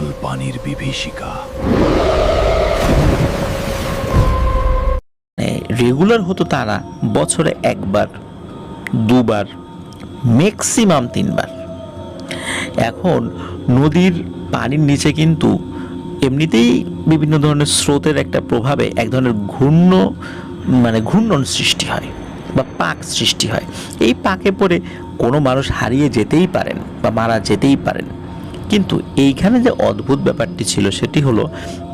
উত্তল পানির বিভীষিকা। রেগুলার হতো তা না, বছরে একবার, দুবার, ম্যাক্সিমাম 3বার। এখন নদীর পানির নিচে কিন্তু এমনিতেই বিভিন্ন ধরনের স্রোতের একটা প্রভাবে এক ধরনের ঘূর্ণন সৃষ্টি হয় বা পাক সৃষ্টি হয়। এই পাকে পড়ে কোনো মানুষ হারিয়ে যেতেই পারেন বা মারা যেতেই পারেন। কিন্তু এইখানে যে অদ্ভুত ব্যাপারটি ছিল সেটি হলো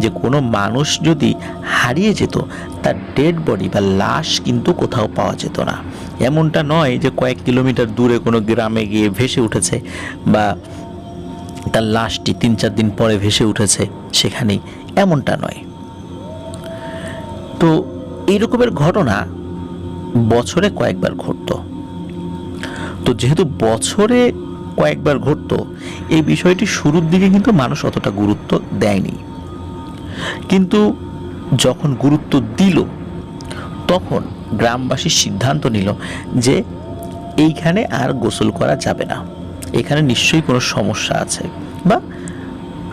যে কোনো মানুষ যদি হারিয়ে যেত, তার ডেড বডি বা লাশ কিন্তু কোথাও পাওয়া যেত না। এমনটা নয় যে কয়েক কিলোমিটার দূরে কোনো গ্রামে গিয়ে ভেসে উঠেছে বা তার লাশটি 3-4 দিন পরে ভেসে উঠেছে সেখানেই, এমনটা নয়। তো এই রকমের ঘটনা বছরে কয়েকবার ঘটতো। তো যেহেতু বছরে কয়েকবার ঘটতো, এই বিষয়টি শুরুর দিকে কিন্তু মানুষ অতটা গুরুত্ব দেয়নি। কিন্তু যখন গুরুত্ব দিল, তখন গ্রামবাসী সিদ্ধান্ত নিল যে এইখানে আর গোসল করা যাবে না, এখানে নিশ্চয়ই কোনো সমস্যা আছে বা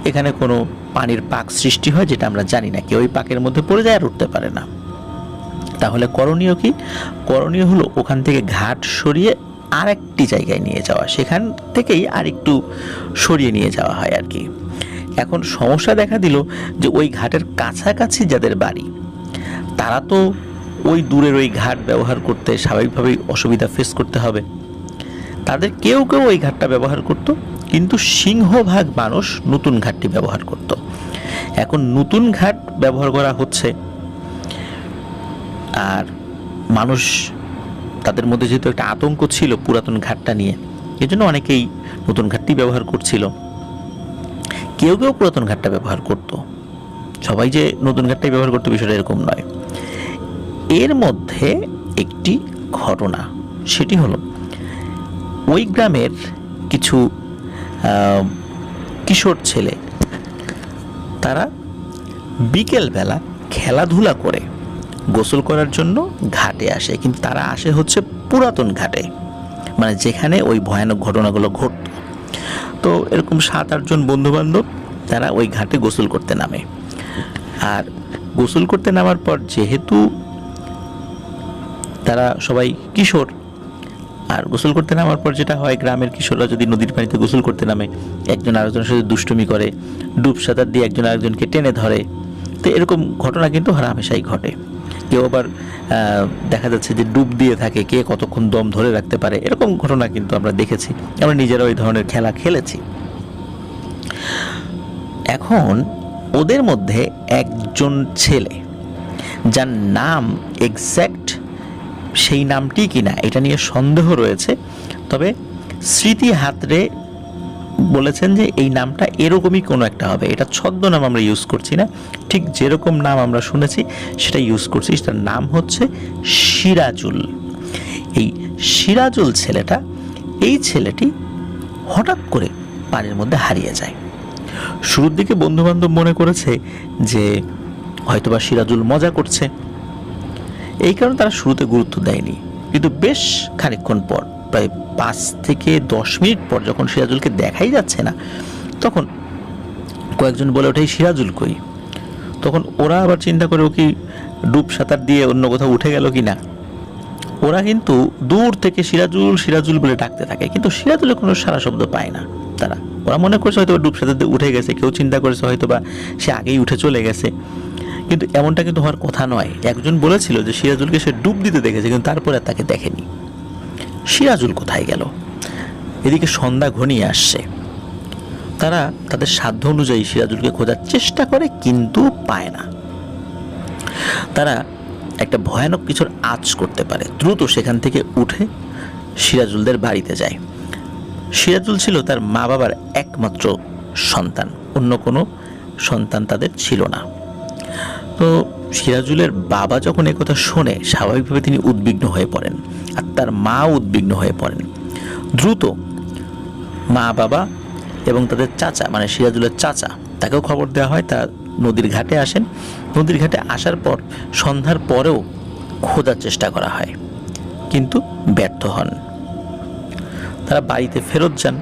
এখানে কোনো পানির পাক সৃষ্টি হয় যেটা আমরা জানি না, কেউ ওই পাকের মধ্যে পড়ে যায় আর উঠতে পারে না। তাহলে করণীয় কি? করণীয় হলো ওখান থেকে ঘাট সরিয়ে আরেকটি জায়গায় নিয়ে যাওয়া, সেখান থেকেই আরেকটু সরিয়ে নিয়ে যাওয়া হয় আর কি। এখন সমস্যা দেখা দিল যে ওই ঘাটের কাছাকাছি যাদের বাড়ি, তারা তো ওই দূরের ওই ঘাট ব্যবহার করতে স্বাভাবিকভাবেই অসুবিধা ফেস করতে হবে। তাদের কেউ কেউ ওই ঘাটটা ব্যবহার করত, কিন্তু সিংহভাগ মানুষ নতুন ঘাটটি ব্যবহার করত। এখন নতুন ঘাট ব্যবহার করা হচ্ছে, আর মানুষ, তাদের মধ্যে যেহেতু একটা আতঙ্ক ছিল পুরাতন ঘাটটা নিয়ে, এই জন্য অনেকেই নতুন ঘাটটি ব্যবহার করছিল। কেউ কেউ পুরাতন ঘাটটা ব্যবহার করত, সবাই যে নতুন ঘাটটাই ব্যবহার করতো বিষয়টা এরকম নয়। এর মধ্যে একটি ঘটনা, সেটি হলো ওই গ্রামের কিছু কিশোর ছেলে, তারা বিকেলবেলা খেলাধুলা করে গোসল করার জন্য ঘাটে আসে, কিন্তু তারা আসে হচ্ছে পুরাতন ঘাটে, মানে যেখানে ওই ভয়ানক ঘটনাগুলো ঘটত। তো এরকম 7-8 জন বন্ধুবান্ধব তারা ওই ঘাটে গোসল করতে নামে। আর গোসল করতে নামার পর, যেহেতু তারা সবাই কিশোর, আর গোসল করতে নামার পর যেটা হয়, গ্রামের কিশোররা যদি নদীর পানিতে গোসল করতে নামে, একজন আরেকজনের সাথে দুষ্টুমি করে, ডুব সাঁতার দিয়ে একজন আরেকজনকে টেনে ধরে। তো এরকম ঘটনা কিন্তু হামেশাই ঘটে। কেউ আবার দেখা যাচ্ছে যে ডুব দিয়ে থাকে, কে কতক্ষণ দম ধরে রাখতে পারে, এরকম ঘটনা কিন্তু আমরা দেখেছি, আমরা নিজেরা ওই ধরনের খেলা খেলেছি। এখন ওদের মধ্যে একজন ছেলে, যার নাম এক্স্যাক্ট সেই নামটি কিনা এটা নিয়ে সন্দেহ রয়েছে, তবে স্মৃতি হাতরে বলেছেন যে এই নামটা এরকমই কোনো একটা হবে, এটা ছদ্মনাম আমরা ইউজ করছি না, ঠিক যেরকম নাম আমরা শুনেছি সেটা ইউজ করছি। তার নাম হচ্ছে সিরাজুল। এই সিরাজুল ছেলেটা, এই ছেলেটি হঠাৎ করে পানির মধ্যে হারিয়ে যায়। শুরুর দিকে বন্ধুবান্ধব মনে করেছে যে হয়তোবা সিরাজুল মজা করছে, এই কারণে তারা শুরুতে গুরুত্ব দেয়নি। কিন্তু বেশ খানিকক্ষণ পর, প্রায় 5 থেকে 10 মিনিট পর, যখন সিরাজুলকে দেখাই যাচ্ছে না, তখন কয়েকজন বলে ওঠে, সিরাজুল কই? তখন ওরা আবার চিন্তা করে ও কি ডুব সাঁতার দিয়ে অন্য কোথাও উঠে গেল কিনা। ওরা কিন্তু দূর থেকে সিরাজুল সিরাজুল বলে ডাকতে থাকে, কিন্তু সিরাজুলের কোনো সারা শব্দ পায় না। ওরা মনে করছে হয়তো ডুব সাঁতার দিয়ে উঠে গেছে, কেউ চিন্তা করেছে হয়তো বা সে আগেই উঠে চলে গেছে, কিন্তু এমনটা কিন্তু হওয়ার কথা নয়। একজন বলেছিল যে সিরাজুলকে সে ডুব দিতে দেখেছে, কিন্তু তারপরে তাকে দেখেনি। সিরাজুল কোথায় গেল? এদিকে সন্ধ্যা ঘনিয়ে আসছে, তারা তাদের সাধ্য অনুযায়ী সিরাজুলকে খোঁজার চেষ্টা করে, কিন্তু পায় না। তারা একটা ভয়ানক কিছুর আঁচ করতে পারে, দ্রুত সেখান থেকে উঠে সিরাজুলদের বাড়িতে যায়। সিরাজুল ছিল তার মা বাবার একমাত্র সন্তান, অন্য কোনো সন্তান তাদের ছিল না। তো সিরাজুলের বাবা যখন একথা শোনে, স্বাভাবিকভাবে তিনি উদ্বিগ্ন হয়ে পড়েন, আর তার মা উদ্বিগ্ন হয়ে পড়েন। দ্রুত মা বাবা এবং তাদের চাচা, মানে সিরাজুলের চাচা, তাকেও খবর দেওয়া হয়। তা নদীর ঘাটে আসেন। নদীর ঘাটে আসার পর সন্ধ্যার পরেও খোঁজার চেষ্টা করা হয়, কিন্তু ব্যর্থ হন। তারা বাড়িতে ফেরত যান।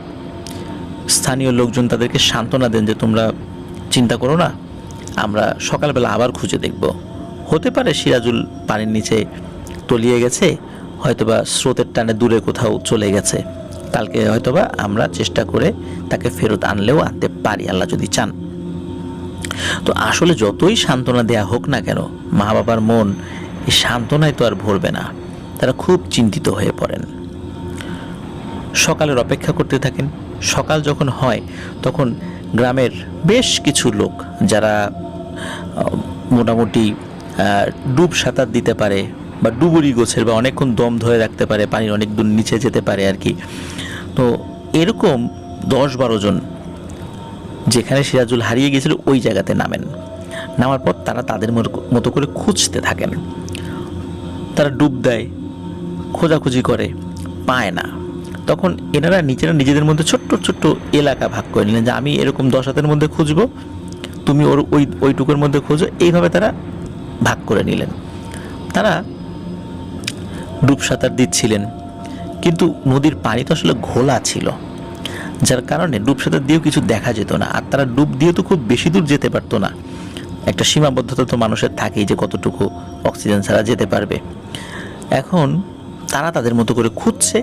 স্থানীয় লোকজন তাদেরকে সান্ত্বনা দেন যে তোমরা চিন্তা করো না, আমরা সকালবেলা আবার খুঁজে দেখব। হতে পারে সিরাজুল পানির নিচে তলিয়ে গেছে, হয়তোবা স্রোতের টানে দূরে কোথাও চলে গেছে, কালকে হয়তোবা আমরা চেষ্টা করে তাকে ফেরত আনলেও আনতে পারি আল্লাহ যদি চান। তো আসলে যতই সান্ত্বনা দেয়া হোক না কেন, মা বাবার মন এই সান্ত্বনায় তো আর ভরবে না, তারা খুব চিন্তিত হয়ে পড়েন। সকালের অপেক্ষা করতে থাকেন। সকাল যখন হয় তখন গ্রামের বেশ কিছু লোক যারা মোটামুটি ডুব সাঁতার দিতে পারে বা ডুবুরি গোছের বা অনেকক্ষণ দম ধরে রাখতে পারে, পানির অনেক দূর নিচে যেতে পারে আর কি, তো এরকম 10-12 জন যেখানে সিরাজুল হারিয়ে গিয়েছিল ওই জায়গাতে নামেন। নামার পর তারা তাদের মতো করে খুঁজতে থাকেন। তারা ডুব দেয়, খোঁজাখুঁজি করে, পায় না। তখন এনারা নিজেদের মধ্যে ছোট্ট ছোট্ট এলাকা ভাগ করে নিলেন যে আমি এরকম 10 হাতের মধ্যে খুঁজবো, তুমি ওইটুকুর মধ্যে খোঁজো। এইভাবে তারা ভাগ করে নিলেন। তারা ডুব সাঁতার দিচ্ছিলেন, কিন্তু নদীর পানি তো আসলে ঘোলা ছিল, যার কারণে ডুব সাঁতার দিয়েও কিছু দেখা যেত না। আর তারা ডুব দিয়ে তো খুব বেশি দূর যেতে পারতো না, একটা সীমাবদ্ধতা তো মানুষের থাকেই যে কতটুকু অক্সিজেন ছাড়া যেতে পারবে। এখন তারা তাদের মতো করে খুঁজছে,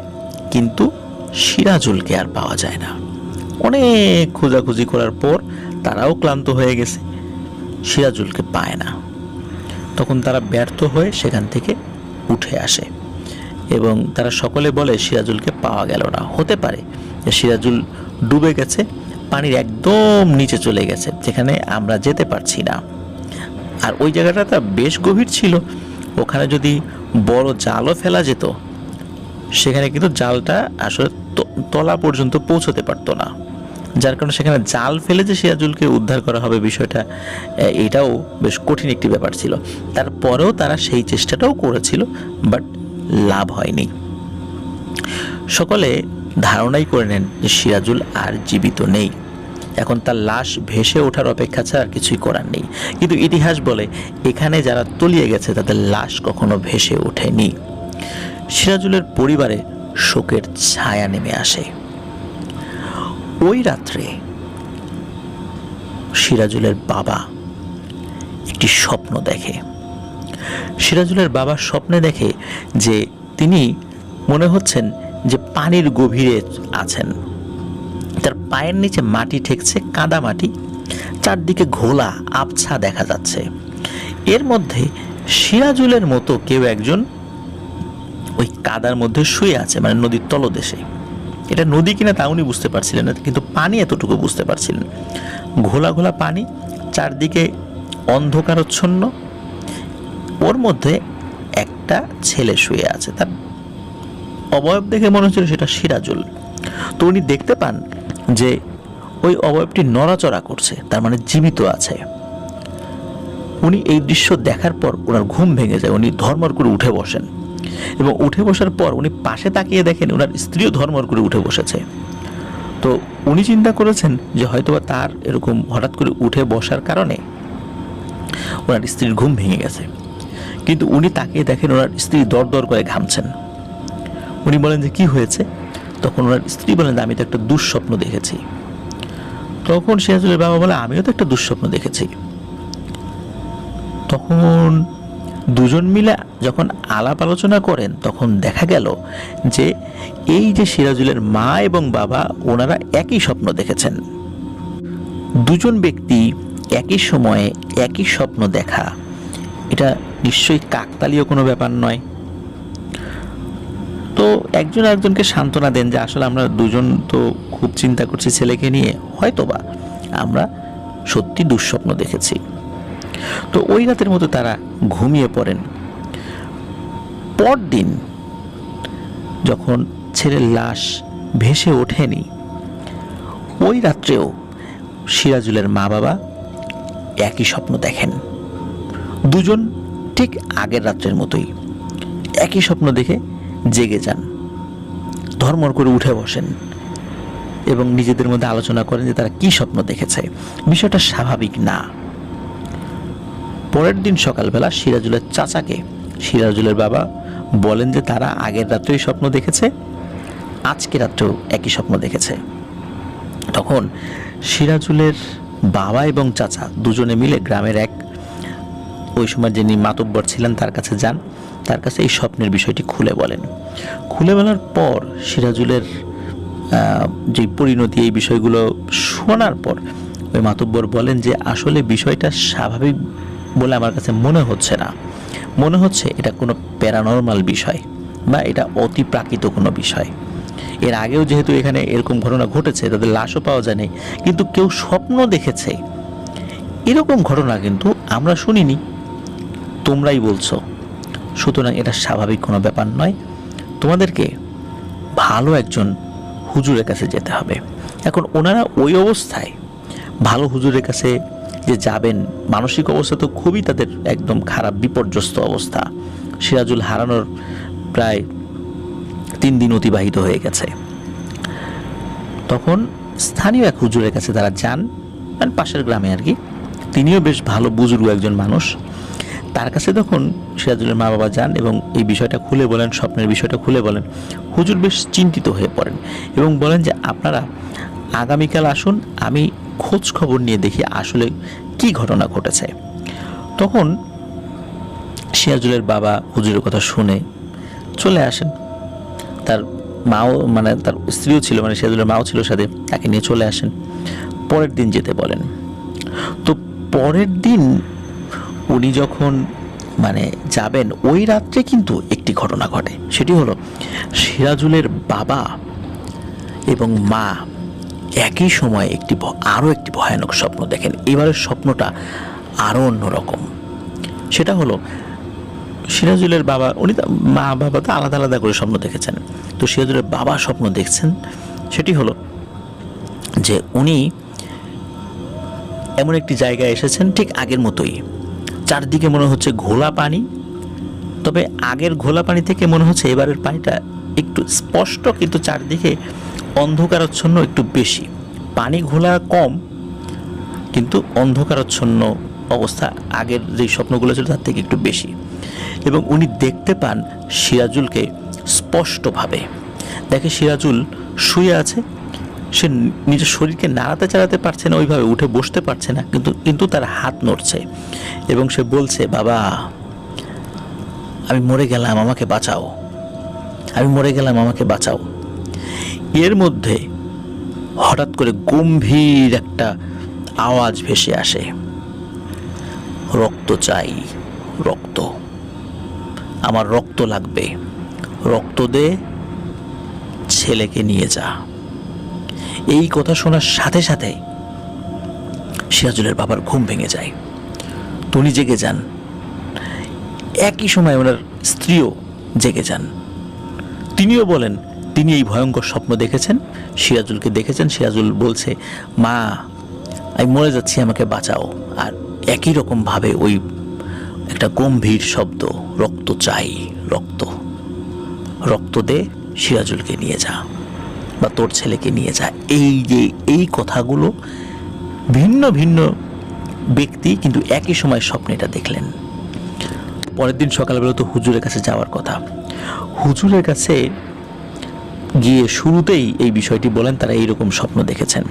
কিন্তু সিরাজুলকে আর পাওয়া যায় না। অনেক খোঁজাখুঁজি করার পর তারাও ক্লান্ত হয়ে গেছে, সিরাজুলকে পায় না। তখন তারা ব্যর্থ হয়ে সেখান থেকে উঠে আসে এবং তারা সকলে বলে সিরাজুলকে পাওয়া গেল না। হতে পারে যে সিরাজুল ডুবে গেছে, পানির একদম নিচে চলে গেছে, যেখানে আমরা যেতে পারছি না। আর ওই জায়গাটা বেশ গভীর ছিল, ওখানে যদি বড় জালও ফেলা যেত, সেখানে কিন্তু জালটা আসলে তলা পর্যন্ত পৌঁছতে পারতো না, যার কারণে সেখানে জাল ফেলে যে সিরাজুলকে উদ্ধার করা হবে বিষয়টা এটাও বেশ কঠিন একটি ব্যাপার ছিল। তারপরেও তারা সেই চেষ্টাটাও করেছিল, বাট লাভ হয়নি। সকলে ধারণাই করে নেন যে সিরাজুল আর জীবিত নেই, এখন তার লাশ ভেসে ওঠার অপেক্ষা ছাড়া আর কিছুই করার নেই। কিন্তু ইতিহাস বলে এখানে যারা তলিয়ে গেছে তাদের লাশ কখনো ভেসে ওঠেনি। সিরাজুলের পরিবারে শোকের ছায়া নেমে আসে। ওই রাত্রে সিরাজুলের বাবা একটি স্বপ্ন দেখে। সিরাজুলের বাবা স্বপ্নে দেখে যে তিনি মনে হচ্ছেন যে পানির গভীরে আছেন, তার পায়ের নিচে মাটি ঠেকছে, কাদা মাটি, চারদিকে ঘোলা আবছা দেখা যাচ্ছে। এর মধ্যে সিরাজুলের মতো কেউ একজন ওই কাদার মধ্যে শুয়ে আছে, মানে নদীর তলদেশে। এটা নদী কিনা তা উনি বুঝতে পারছিলেন না, কিন্তু পানি এতটুকু বুঝতে পারছিলেন। ঘোলা ঘোলা পানি, চারদিকে অন্ধকারচ্ছন্ন, ওর মধ্যে একটা ছেলে শুয়ে আছে। তার অবয়ব দেখে মনে হচ্ছিল সেটা সিরাজুল। তো উনি দেখতে পান যে ওই অবয়বটি নড়াচড়া করছে, তার মানে জীবিত আছে। উনি এই দৃশ্য দেখার পর ওনার ঘুম ভেঙে যায়, উনি ধর্মর করে উঠে বসেন এবং উঠে বসার পর উনি পাশে তাকিয়ে দেখেন ওনার স্ত্রীও ধর্মর করে উঠে বসেছে। তো উনি চিন্তা করেছেন যে হয়তোবা তার এরকম হঠাৎ করে উঠে বসার কারণে ওনার স্ত্রীর ঘুম ভেঙে গেছে। কিন্তু উনি তাকিয়ে দেখেন ওনার স্ত্রী দরদর করে ঘামছেন। উনি বলেন যে কি হয়েছে? তখন ওনার স্ত্রী বলেন যে আমি তো একটা দুঃস্বপ্ন দেখেছি। তখন সিরাজুলের বাবা বলে আমিও তো একটা দুঃস্বপ্ন দেখেছি। তখন দুজন মিলে যখন আলাপ আলোচনা করেন তখন দেখা গেল যে এই যে সিরাজুলের মা এবং বাবা ওনারা একই স্বপ্ন দেখেছেন। দুজন ব্যক্তি একই সময়ে একই স্বপ্ন দেখা, এটা নিশ্চয়ই কাকতালীয় কোনো ব্যাপার নয়। তো একজন আরেকজনকে সান্ত্বনা দেন যে আসলে আমরা দুজন তো খুব চিন্তা করছি ছেলেকে নিয়ে, হয়তোবা আমরা সত্যি দুঃস্বপ্ন দেখেছি। তো ওই রাতের মতো তারা ঘুমিয়ে পড়েন। পরদিন যখন ছেলের লাশ ভেসে ওঠেনি, ওই রাত্রেও সিরাজুলের মা বাবা একই স্বপ্ন দেখেন। দুজন ঠিক আগের রাত্রের মতোই একই স্বপ্ন দেখে জেগে যান, ধর্মর করে উঠে বসেন এবং নিজেদের মধ্যে আলোচনা করেন যে তারা কি স্বপ্ন দেখেছে। বিষয়টা স্বাভাবিক না। পরের দিন সকালবেলা সিরাজুলের চাচাকে সিরাজুলের বাবা বলেন যে তারা আগের রাত্রেই স্বপ্ন দেখেছে, আজকে রাত্রেও একই স্বপ্ন দেখেছে। তখন সিরাজুলের বাবা এবং চাচা দুজনে মিলে গ্রামের ওই সময় যিনি মাতব্বর ছিলেন তার কাছে যান, তার কাছে এই স্বপ্নের বিষয়টি খুলে বলেন। খুলে বলার পর সিরাজুলের যে পরিণতি, এই বিষয়গুলো শোনার পর ওই মাতব্বর বলেন যে আসলে বিষয়টা স্বাভাবিক বলে আমার কাছে মনে হচ্ছে না, মনে হচ্ছে এটা কোনো প্যারানর্মাল বিষয় বা এটা অতিপ্রাকৃত কোনো বিষয়। এর আগেও যেহেতু এখানে এরকম ঘটনা ঘটেছে, তাদের লাশও পাওয়া যায়নি, কিন্তু কেউ স্বপ্ন দেখেছে এরকম ঘটনা কিন্তু আমরা শুনিনি, তোমরাই বলছো, সুতরাং এটা স্বাভাবিক কোনো ব্যাপার নয়, তোমাদেরকে ভালো একজন হুজুরের কাছে যেতে হবে। এখন ওনারা ওই অবস্থায় ভালো হুজুরের কাছে যে যাবেন, মানসিক অবস্থা তো খুবই তাদের একদম খারাপ, বিপর্যস্ত অবস্থা। সিরাজুল হারানোর প্রায় 3 দিন অতিবাহিত হয়ে গেছে। তখন স্থানীয় এক হুজুরের কাছে তারা যান, মানে পাশের গ্রামে আর কি, তিনিও বেশ ভালো বুজুর্গ একজন মানুষ। তার কাছে তখন সিরাজুলের মা বাবা যান এবং এই বিষয়টা খুলে বলেন, স্বপ্নের বিষয়টা খুলে বলেন। হুজুর বেশ চিন্তিত হয়ে পড়েন এবং বলেন যে আপনারা আগামীকাল আসুন, আমি খোঁজ খবর নিয়ে দেখি আসলে কি ঘটনা ঘটেছে। তখন সিরাজুলের বাবা হুজুরের কথা শুনে চলে আসেন। তার মাও, মানে তার স্ত্রীও ছিল, মানে সিরাজুলের মাও ছিল সাথে, তাকে নিয়ে চলে আসেন। পরের দিন যেতে বলেন। তো পরের দিন উনি যখন মানে যাবেন, ওই রাত্রে কিন্তু একটি ঘটনা ঘটে। সেটি হলো সিরাজুলের বাবা এবং মা একই সময় আরও একটি ভয়ানক স্বপ্ন দেখেন। এবারের স্বপ্নটা আরও অন্যরকম। সেটা হলো সিরাজুলের বাবা, মা বাবা তো আলাদা আলাদা করে স্বপ্ন দেখেছেন, তো সিরাজুলের বাবা স্বপ্ন দেখছেন সেটি হলো যে উনি এমন একটি জায়গায় এসেছেন ঠিক আগের মতোই, চারদিকে মনে হচ্ছে ঘোলা পানি, তবে আগের ঘোলা পানি থেকে মনে হচ্ছে এবারের পানিটা একটু স্পষ্ট, কিন্তু চারদিকে অন্ধকারাচ্ছন্ন একটু বেশি। পানি ঘোলা কম, কিন্তু অন্ধকারাচ্ছন্ন অবস্থা আগের যে স্বপ্নগুলো ছিল তার থেকে একটু বেশি। এবং উনি দেখতে পান সিরাজুলকে স্পষ্টভাবে। দেখে সিরাজুল শুয়ে আছে, সে নিজের শরীরকে নাড়াতে চাড়াতে পারছে না, ওইভাবে উঠে বসতে পারছে না, কিন্তু তার হাত নড়ছে এবং সে বলছে, বাবা আমি মরে গেলাম, আমাকে বাঁচাও, আমি মরে গেলাম, আমাকে বাঁচাও। এর মধ্যে হঠাৎ করে গম্ভীর একটা আওয়াজ ভেসে আসে, রক্ত চাই, রক্ত, আমার রক্ত লাগবে, রক্ত দে, ছেলেকে নিয়ে যা। এই কথা শোনার সাথে সাথে সিরাজুলের বাবার ঘুম ভেঙে যায়, উনি জেগে যান। একই সময় ওনার স্ত্রীও জেগে যান। তিনিও বলেন তিনি এই ভয়ঙ্কর স্বপ্ন দেখেছেন, সিরাজুলকে দেখেছেন। সিরাজুল বলছে, মা আমি মরে যাচ্ছি, আমাকে বাঁচাও। আর একই রকমভাবে ওই একটা গম্ভীর শব্দ, রক্ত চাই, রক্ত, রক্ত দে, সিরাজুলকে নিয়ে যা বা তোর ছেলেকে নিয়ে যা। এই যে এই কথাগুলো ভিন্ন ভিন্ন ব্যক্তি কিন্তু একই সময় স্বপ্নে এটা দেখলেন। পরের দিন সকালবেলা তো হুজুরের কাছে যাওয়ার কথা। হুজুরের কাছে গিয়ে শুরুতেই এই বিষয়টি বলেন, তারা এইরকম স্বপ্ন দেখেছেন।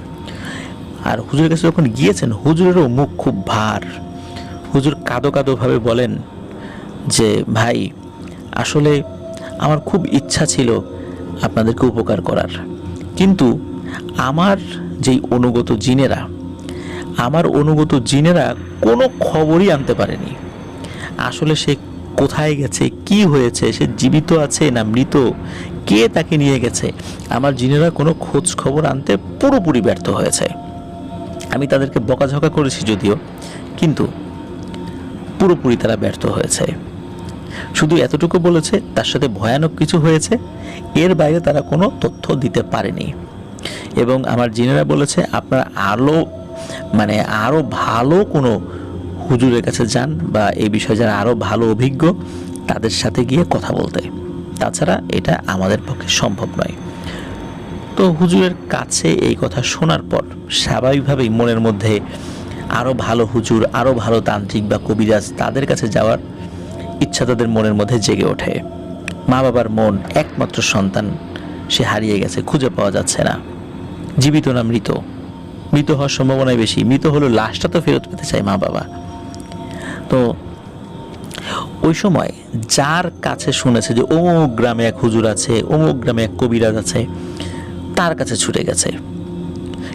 আর হুজুরের কাছে যখন গিয়েছেন, হুজুরেরও মুখ খুব ভার। হুজুর কাঁদো কাঁদো ভাবে বলেন যে ভাই, আসলে আমার খুব ইচ্ছা ছিল আপনাদেরকে উপকার করার, কিন্তু আমার যেই অনুগত জিনেরা কোনো খবরই আনতে পারেনি। আসলে সে কোথায় গেছে, কি হয়েছে, সে জীবিত আছে না মৃত, কে তাকে নিয়ে গেছে, আমার জিনেরা কোনো খোঁজ খবর আনতে পুরোপুরি ব্যর্থ হয়েছে। আমি তাদেরকে বকাঝকা করেছি যদিও, কিন্তু পুরোপুরি তারা ব্যর্থ হয়েছে। শুধু এতটুকু বলেছে তার সাথে ভয়ানক কিছু হয়েছে, এর বাইরে তারা কোনো তথ্য দিতে পারেনি। এবং আমার জিনেরা বলেছে আপনারা আরও ভালো কোনো হুজুরের কাছে যান বা এই বিষয়ে যারা আরও ভালো অভিজ্ঞ তাদের সাথে গিয়ে কথা বলতে, তাছাড়া এটা আমাদের পক্ষে সম্ভব নয়। তো হুজুরের কাছে এই কথা শোনার পর স্বাভাবিকভাবেই মনের মধ্যে আরও ভালো হুজুর, আরও ভালো তান্ত্রিক বা কবিরাজ, তাদের কাছে যাওয়ার ইচ্ছা তাদের মনের মধ্যে জেগে ওঠে। মা বাবার মন, একমাত্র সন্তান সে হারিয়ে গেছে, খুঁজে পাওয়া যাচ্ছে না, জীবিত না মৃত। মৃত হওয়ার সম্ভাবনাই বেশি। মৃত হলো, লাশটা তো ফেরত পেতে চায় মা বাবা। তো ওই সময় যার কাছে শুনেছে যে অমুক গ্রামে এক হুজুর আছে, অমুক গ্রামে এক কবিরাজ আছে, তার কাছে ছুটে গেছে,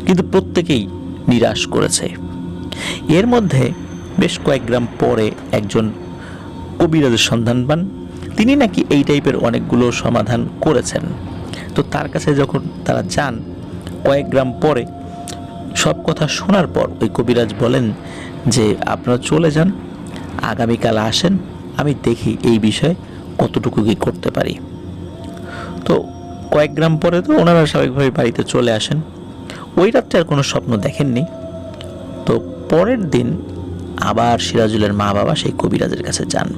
কিন্তু প্রত্যেকেই নিরাশ করেছে। এর মধ্যে বেশ কয়েক গ্রাম পরে একজন কবিরাজের সন্ধান পান। তিনি নাকি এই টাইপের অনেকগুলো সমাধান করেছেন। তো তার কাছে যখন তারা যান, কয়েক গ্রাম পরে সব কথা শোনার পর ওই কবিরাজ বলেন যে আপনারা চলে যান, আগামীকাল আসেন, আমি দেখি এই বিষয়ে কতটুকু কি করতে পারি। তো কয়েক গ্রাম পরে তো ওনারা স্বাভাবিকভাবে বাড়িতে চলে আসেন। ওই রাত্রে আর কোনো স্বপ্ন দেখেননি। তো পরের দিন আবার সিরাজুলের মা বাবা সেই কবিরাজের কাছে যান।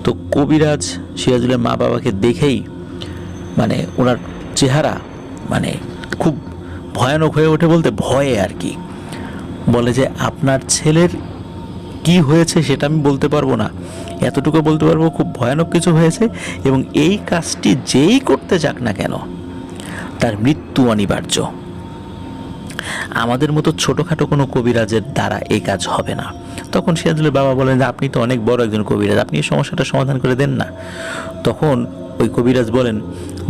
তো কবিরাজ সিরাজুলের মা বাবাকে দেখেই মানে ওনার চেহারা মানে খুব ভয়ানক হয়ে ওঠে, বলতে ভয়ে আর কি। বলে যে আপনার ছেলের কি হয়েছে সেটা আমি বলতে পারবো না, এতটুকু বলতে পারবো খুব ভয়ানক কিছু হয়েছে, এবং এই কাজটি যেই করতে যাক না কেন তার মৃত্যু অনিবার্য। আমাদের মতো ছোটোখাটো কোনো কবিরাজের দ্বারা এই কাজ হবে না। তখন সিরাজুলের বাবা বলেন যে আপনি তো অনেক বড় একজন কবিরাজ, আপনি এই সমস্যাটা সমাধান করে দেন না। তখন ওই কবিরাজ বলেন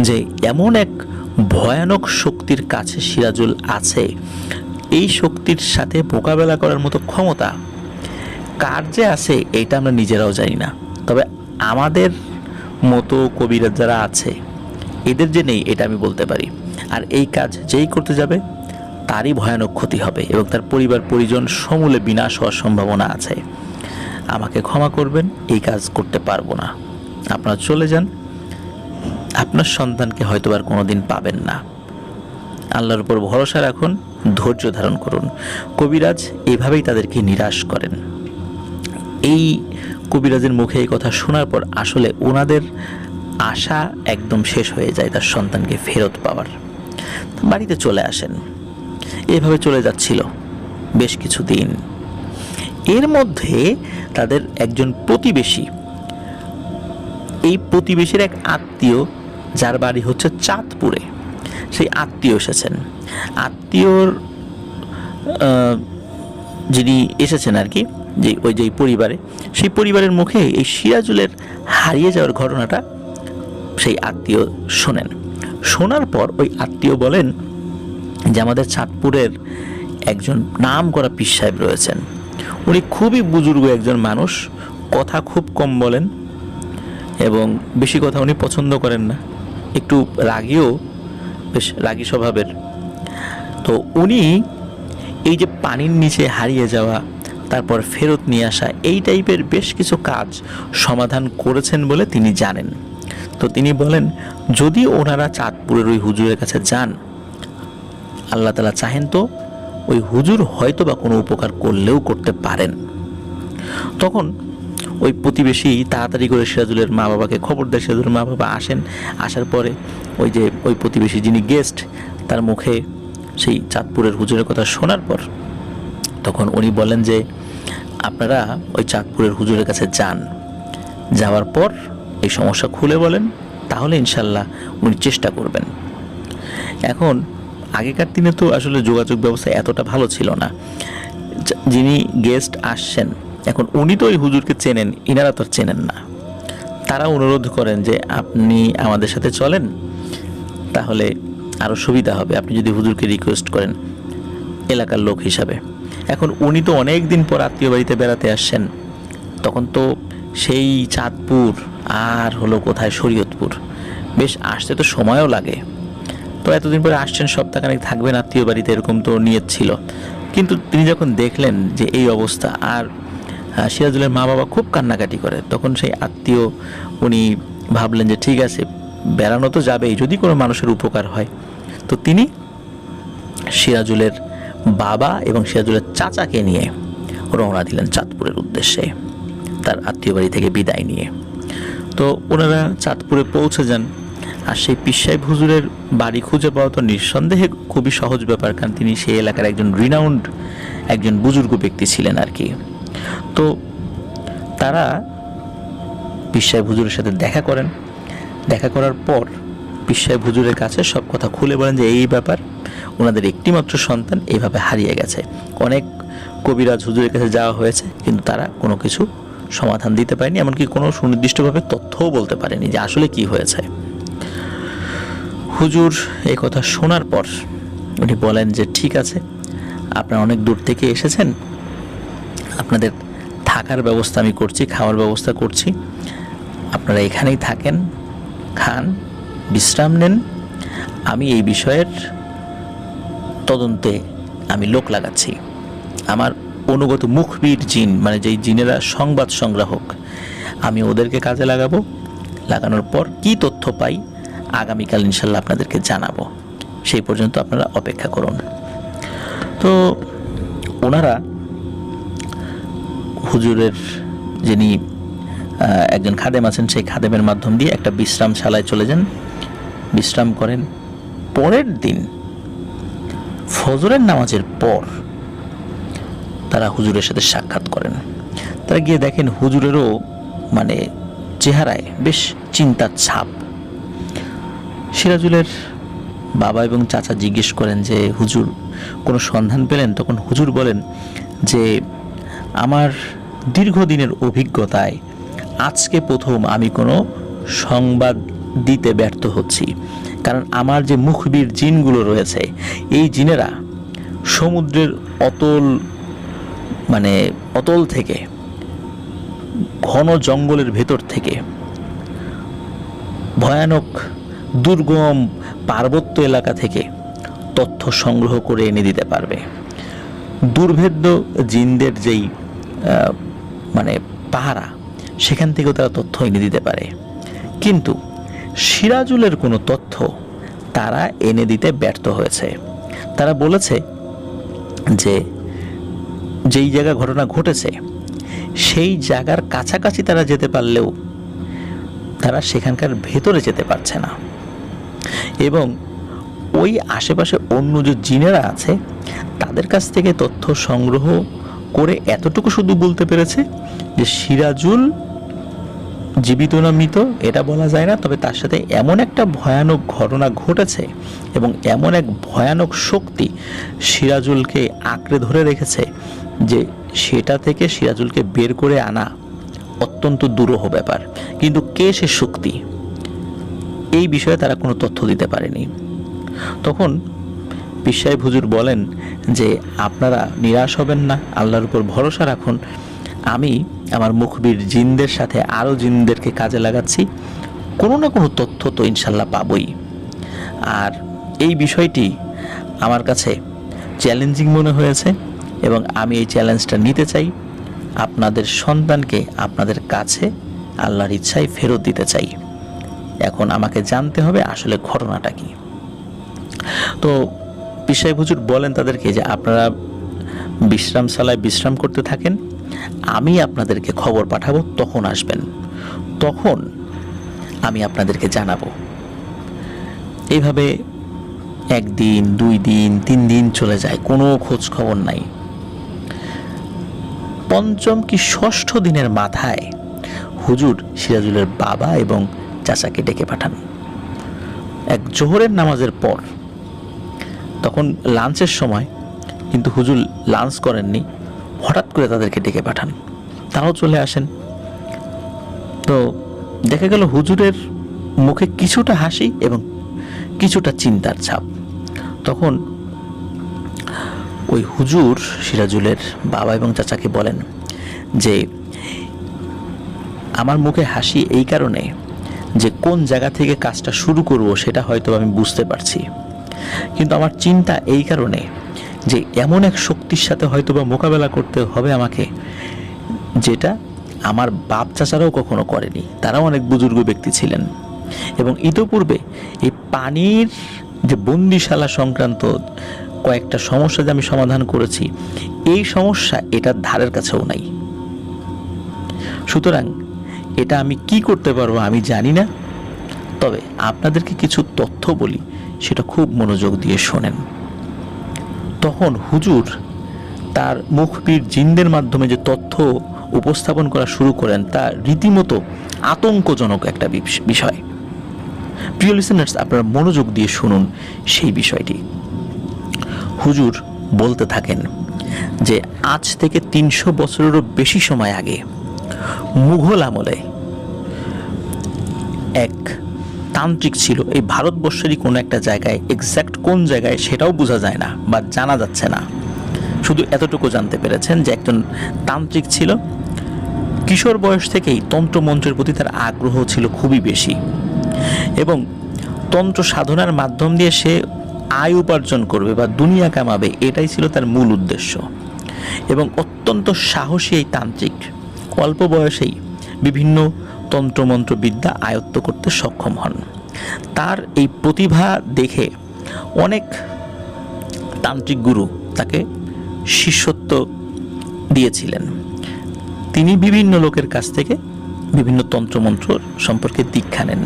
যে এমন এক ভয়ানক শক্তির কাছে সিরাজুল আছে, এই শক্তির সাথে মোকাবেলা করার মতো ক্ষমতা কার যে আছে এইটা আমরা নিজেরাও জানি না, তবে আমাদের মতো কবিরাজ যারা আছে এদের যে নেই এটা আমি বলতে পারি। আর এই কাজ যেই করতে যাবে তারই ভয়ানক ক্ষতি হবে এবং তার পরিবার পরিজন সমূলে বিনাশ হওয়ার সম্ভাবনা আছে। আমাকে ক্ষমা করবেন, এই কাজ করতে পারবো না, আপনারা চলে যান, আপনার সন্তানকে হয়তো আর কোনোদিন পাবেন না, আল্লাহর উপর ভরসা রাখুন, ধৈর্য ধারণ করুন। কবিরাজ এভাবেই তাদেরকে নিরাশ করেন। এই কবিরাজের মুখে এই কথা শোনার পর আসলে ওনাদের আশা একদম শেষ হয়ে যায় তার সন্তানকে ফেরত পাওয়ার। বাড়িতে চলে আসেন। এভাবে চলে যাচ্ছিল বেশ কিছু দিন। এর মধ্যে তাদের একজন প্রতিবেশী, এই প্রতিবেশীর এক আত্মীয় যার বাড়ি হচ্ছে চাঁদপুরে, সেই আত্মীয় এসেছেন। আত্মীয়র যিনি এসেছেন আর কি, যে ওই যে পরিবারে, সেই পরিবারের মুখে এই সিরাজুলের হারিয়ে যাওয়ার ঘটনাটা সেই আত্মীয় শোনেন। শোনার পর ওই আত্মীয় বলেন যে আমাদের চাঁদপুরের একজন নাম করা পীর সাহেব রয়েছেন, উনি খুবই বুজুর্গ একজন মানুষ, কথা খুব কম বলেন এবং বেশি কথা উনি পছন্দ করেন না, একটু রাগীও, বেশ রাগী স্বভাবের। তো উনি এই যে পানির নিচে হারিয়ে যাওয়া, তারপর ফেরত নিয়ে আসা, এই টাইপের বেশ কিছু কাজ সমাধান করেছেন বলে তিনি জানেন। তো তিনি বলেন যদি ওনারা চাঁদপুরের ওই হুজুরের কাছে যান, আল্লাহ তাআলা চাহেন তো ওই হুজুর হয়তো বা কোনো উপকার করলেও করতে পারেন। তখন ওই প্রতিবেশী তাড়াতাড়ি করে সিরাজুলের মা বাবাকে খবর দেয়। সিরাজুলের মা বাবা আসেন। আসার পরে ওই যে ওই প্রতিবেশী যিনি গেস্ট, তার মুখে সেই চাঁদপুরের হুজুরের কথা শোনার পর তখন উনি বলেন যে আপনারা ওই চাঁদপুরের হুজুরের কাছে যান, যাওয়ার পর এই সমস্যা খুলে বলেন, তাহলে ইনশাল্লাহ উনি চেষ্টা করবেন। এখন আগেকার দিনে তো আসলে যোগাযোগ ব্যবস্থা এতটা ভালো ছিল না। যিনি গেস্ট আসছেন, এখন উনি তো ওই হুজুরকে চেনেন, ইনারা তো চেনেন না। তারা অনুরোধ করেন যে আপনি আমাদের সাথে চলেন, তাহলে আরও সুবিধা হবে, আপনি যদি হুজুরকে রিকোয়েস্ট করেন এলাকার লোক হিসাবে। এখন উনি তো অনেক দিন পর আত্মীয় বাড়িতে বেড়াতে আসছেন, তখন তো সেই চাঁদপুর আর হলো কোথায় শরীয়তপুর, বেশ আসতে তো সময়ও লাগে। তো এতদিন পরে আসছেন, সপ্তাহখানেক থাকবেন আত্মীয় বাড়িতে, এরকম তো নিয়ত ছিল। কিন্তু তিনি যখন দেখলেন যে এই অবস্থা, আর সিরাজুলের মা বাবা খুব কান্নাকাটি করে, তখন সেই আত্মীয় উনি ভাবলেন যে ঠিক আছে, বেড়ানো তো যাবেই, যদি কোনো মানুষের উপকার হয়। তো তিনি সিরাজুলের বাবা এবং সিরাজুলের চাচাকে নিয়ে রওনা দিলেন চাঁদপুরের উদ্দেশ্যে, তার আত্মীয় বাড়ি থেকে বিদায় নিয়ে। তো ওনারা চাঁদপুরে পৌঁছে যান। আর সেই পীর সাহেব হুজুরের বাড়ি খুঁজে পাওয়া তো নিঃসন্দেহে খুবই সহজ ব্যাপার, কারণ তিনি সেই এলাকার একজন রিনাউন্ড একজন বুজুর্গ ব্যক্তি ছিলেন আর কি। তো তারা পীর সাহেব হুজুরের সাথে দেখা করেন। দেখা করার পর পীর সাহেব হুজুরের কাছে সব কথা খুলে বলেন যে এই ব্যাপার। ওনাদের একটিমাত্র সন্তান এইভাবে হারিয়ে গেছে। অনেক কবিরাজ হুজুরের কাছে যাওয়া হয়েছে, কিন্তু তারা কোনো কিছু সমাধান দিতে পারেনি, এমনকি কোনো সুনির্দিষ্টভাবে তথ্যও বলতে পারেনি যে আসলে কি হয়েছে। হুজুর এই কথা শোনার পর উনি বলেন যে ঠিক আছে, আপনারা অনেক দূর থেকে এসেছেন, আপনাদের থাকার ব্যবস্থা আমি করছি, খাওয়ার ব্যবস্থা করছি, আপনারা এখানেই থাকেন, খান, বিশ্রাম নেন। আমি এই বিষয়ের তদন্তে আমি লোক লাগাচ্ছি। আমার অনুগত মুখবির জিন, মানে যেই জিনেরা সংবাদ সংগ্রাহক, আমি ওদেরকে কাজে লাগাবো। লাগানোর পর কি তথ্য পাই আগামীকাল ইনশাল্লাহ আপনাদেরকে জানাবো। সেই পর্যন্ত আপনারা অপেক্ষা করুন। তো ওনারা হুজুরের যিনি একজন খাদেম আছেন, সেই খাদেমের মাধ্যম দিয়ে একটা বিশ্রামশালায় চলে যান, বিশ্রাম করেন। পরের দিন ফজরের নামাজের পর তারা হুজুরের সাথে সাক্ষাৎ করেন। তারা গিয়ে দেখেন হুজুরেরও মানে চেহারায় বেশ চিন্তার ছাপ। সিরাজুলের বাবা এবং চাচা জিজ্ঞেস করেন যে হুজুর কোনো সন্ধান পেলেন? তখন হুজুর বলেন যে আমার দীর্ঘদিনের অভিজ্ঞতায় আজকে প্রথম আমি কোনো সংবাদ দিতে ব্যর্থ হচ্ছি, কারণ আমার যে মুখবির জিনগুলো রয়েছে, এই জিনেরা সমুদ্রের অতল থেকে, ঘন জঙ্গলের ভেতর থেকে, ভয়ানক দুর্গম পার্বত্য এলাকা থেকে তথ্য সংগ্রহ করে এনে দিতে পারবে। দুর্ভেদ্য জিনদের যেই পাহারা, সেখান থেকেও তারা তথ্য এনে দিতে পারে। কিন্তু সিরাজুলের কোনো তথ্য তারা এনে দিতে ব্যর্থ হয়েছে। তারা বলেছে যে যেই জায়গা ঘটনা ঘটেছে সেই জায়গার কাছাকাছি তারা যেতে পারলেও তারা সেখানকার ভেতরে যেতে পারছে না, এবং ওই আশেপাশে অন্য যে জিনেরা আছে তাদের কাছ থেকে তথ্য সংগ্রহ করে এতটুকু শুধু বলতে পেরেছে যে সিরাজুল জীবিত না মৃত এটা বলা যায় না, তবে তার সাথে এমন একটা ভয়ানক ঘটনা ঘটেছে এবং এমন এক ভয়ানক শক্তি সিরাজুলকে আঁকড়ে ধরে রেখেছে যে সেটা থেকে সিরাজুলকে বের করে আনা অত্যন্ত দুরূহ ব্যাপার। কিন্তু কে সে শক্তি, এই বিষয়ে তারা কোনো তথ্য দিতে পারেনি। তখন পীর সাহেব হুজুর বলেন যে আপনারা নিরাশ হবেন না, আল্লাহর উপর ভরসা রাখুন। আমি আমার মুখবির জিনদের সাথে আরও জিনদেরকে কাজে লাগাচ্ছি, কোনো না কোনো তথ্য তো ইনশাল্লাহ পাবই। আর এই বিষয়টি আমার কাছে চ্যালেঞ্জিং মনে হয়েছে এবং আমি এই চ্যালেঞ্জটা নিতে চাই। আপনাদের সন্তানকে আপনাদের কাছে আল্লাহর ইচ্ছায় ফেরত দিতে চাই। এখন আমাকে জানতে হবে আসলে ঘটনাটা কি। তো পীর সাহেব হুজুর বলেন তাদেরকে যে আপনারা বিশ্রামশালায় বিশ্রাম করতে থাকেন, আমি আপনাদেরকে খবর পাঠাবো, তখন আসবেন, তখন আমি আপনাদেরকে জানাবো। এইভাবে 1 দিন 2 দিন 3 দিন চলে যায়, কোনো খোঁজ খবর নাই। 5ম কি 6ষ্ঠ দিনের মাথায় হুজুর সিরাজুলের বাবা এবং চাচাকে ডেকে পাঠান এক জোহরের নামাজের পর। তখন লাঞ্চের সময়, কিন্তু হুজুর লাঞ্চ করেননি, হঠাৎ করে তাদেরকে ডেকে পাঠান, তারাও চলে আসেন। তো দেখা গেল হুজুরের মুখে কিছুটা হাসি এবং কিছুটা চিন্তার ছাপ। তখন ওই হুজুর সিরাজুলের বাবা এবং চাচাকে বলেন যে আমার মুখে হাসি এই কারণে যে কোন জায়গা থেকে কাজটা শুরু করব সেটা হয়তো আমি বুঝতে পারছি, কিন্তু আমার চিন্তা এই কারণে যে এমন এক শক্তির সাথে হয়তো বা মোকাবেলা করতে হবে আমাকে, যেটা আমার বাপ চাচারাও কখনো করেনি। তারাও অনেক বুজুর্গ ব্যক্তি ছিলেন এবং ইতোপূর্বে এই পানির যে বন্দিশালা সংক্রান্ত কয়েকটা সমস্যা যে আমি সমাধান করেছি, এই সমস্যা এটার ধারের কাছেও নাই। সুতরাং এটা আমি কি করতে পারবো আমি জানি না, তবে আপনাদেরকে কিছু তথ্য বলি, সেটা খুব মনোযোগ দিয়ে শোনেন। তখন হুজুর তার মুখবির জিনদের মাধ্যমে যে তথ্য উপস্থাপন করা শুরু করেন তা রীতিমতো আতঙ্কজনক একটা বিষয়। প্রিয় লিসেনার্স, আপনারা মনোযোগ দিয়ে শুনুন সেই বিষয়টি। হুজুর বলতে থাকেন যে আজ থেকে 300 বছরেরও বেশি সময় আগে মুঘল আমলে এক তান্ত্রিক ছিল এই ভারতবর্ষেরই কোনো একটা জায়গায়, এক্স্যাক্ট কোন জায়গায় সেটাও বোঝা যায় না বা জানা যাচ্ছে না, শুধু এতটুকু জানতে পেরেছেন যে একজন তান্ত্রিক ছিল। কিশোর বয়স থেকেই তন্ত্রমন্ত্রের প্রতি তার আগ্রহ ছিল খুবই বেশি এবং তন্ত্র সাধনার মাধ্যম দিয়ে সে আয় উপার্জন করবে বা দুনিয়া কামাবে, এটাই ছিল তার মূল উদ্দেশ্য। এবং অত্যন্ত সাহসী এই তান্ত্রিক অল্প বয়সেই বিভিন্ন তন্ত্রমন্ত্র বিদ্যা আয়ত্ত করতে সক্ষম হন। তার এই প্রতিভা দেখে অনেক তান্ত্রিক গুরু তাকে শিষ্যত্ব দিয়েছিলেন। তিনি বিভিন্ন লোকের কাছ থেকে বিভিন্ন তন্ত্রমন্ত্র সম্পর্কে দীক্ষা নেন।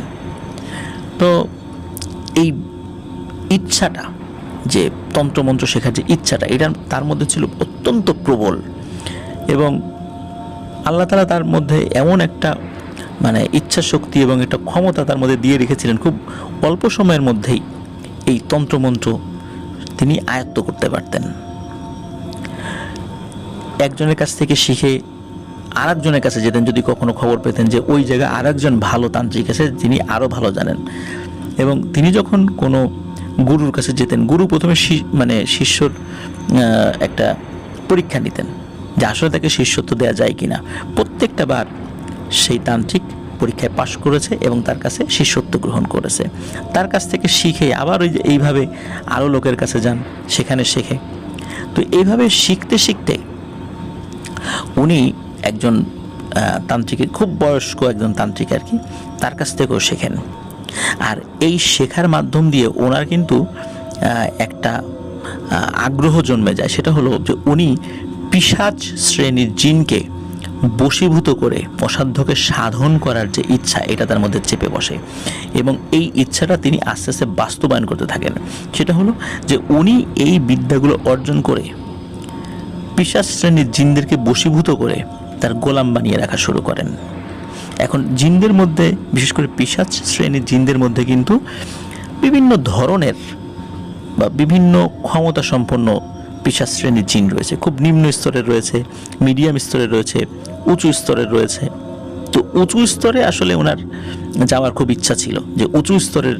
তো এই ইচ্ছাটা, যে তন্ত্রমন্ত্র শেখার যে ইচ্ছাটা, এটা তার মধ্যে ছিল অত্যন্ত প্রবল এবং আল্লাহ তাআলা তার মধ্যে এমন একটা ইচ্ছা শক্তি এবং একটা ক্ষমতা তার মধ্যে দিয়ে রেখেছিলেন, খুব অল্প সময়ের মধ্যেই এই তন্ত্রমন্ত্র তিনি আয়ত্ত করতে পারতেন। একজনের কাছ থেকে শিখে আরেকজনের কাছে যেতেন, যদি কখনো খবর পেতেন যে ওই জায়গায় আরেকজন ভালো তান্ত্রিক আছে যিনি আরও ভালো জানেন, এবং তিনি যখন কোনো গুরুর কাছে যেতেন, গুরু প্রথমে শিষ্যর একটা পরীক্ষা নিতেন যে আসলে তাকে শিষ্যত্ব দেওয়া যায় কিনা। প্রত্যেকটা বার সেই তান্ত্রিক পরীক্ষায় পাশ করেছে এবং তার কাছে শিষ্যত্ব গ্রহণ করেছে। তার কাছ থেকে শিখে আবার এইভাবে আরও লোকের কাছে যান, সেখানে শেখে। তো এইভাবে শিখতে শিখতে উনি একজন তান্ত্রিকের, খুব বয়স্ক একজন তান্ত্রিক আর কি, তার কাছ থেকেও শেখেন। আর এই শেখার মাধ্যম দিয়ে ওনার কিন্তু একটা আগ্রহ জন্মে যায়, সেটা হলো যে উনি পিশাচ শ্রেণীর জিনকে বশীভূত করে অসাধ্যকে সাধন করার যে ইচ্ছা, এটা তার মধ্যে চেপে বসে এবং এই ইচ্ছাটা তিনি আস্তে আস্তে বাস্তবায়ন করতে থাকেন। সেটা হলো যে উনি এই বিদ্যাগুলো অর্জন করে পিশাচ শ্রেণীর জিনদেরকে বশীভূত করে তার গোলাম বানিয়ে রাখা শুরু করেন। এখন জিনদের মধ্যে, বিশেষ করে পিশাচ শ্রেণীর জিনদের মধ্যে কিন্তু বিভিন্ন ধরনের বা বিভিন্ন ক্ষমতা সম্পন্ন পিশাচ শ্রেণীর জিন রয়েছে। খুব নিম্ন স্তরের রয়েছে, মিডিয়াম স্তরের রয়েছে, উঁচু স্তরের রয়েছে। তো উঁচু স্তরে আসলে ওনার যাওয়ার খুব ইচ্ছা ছিল, যে উঁচু স্তরের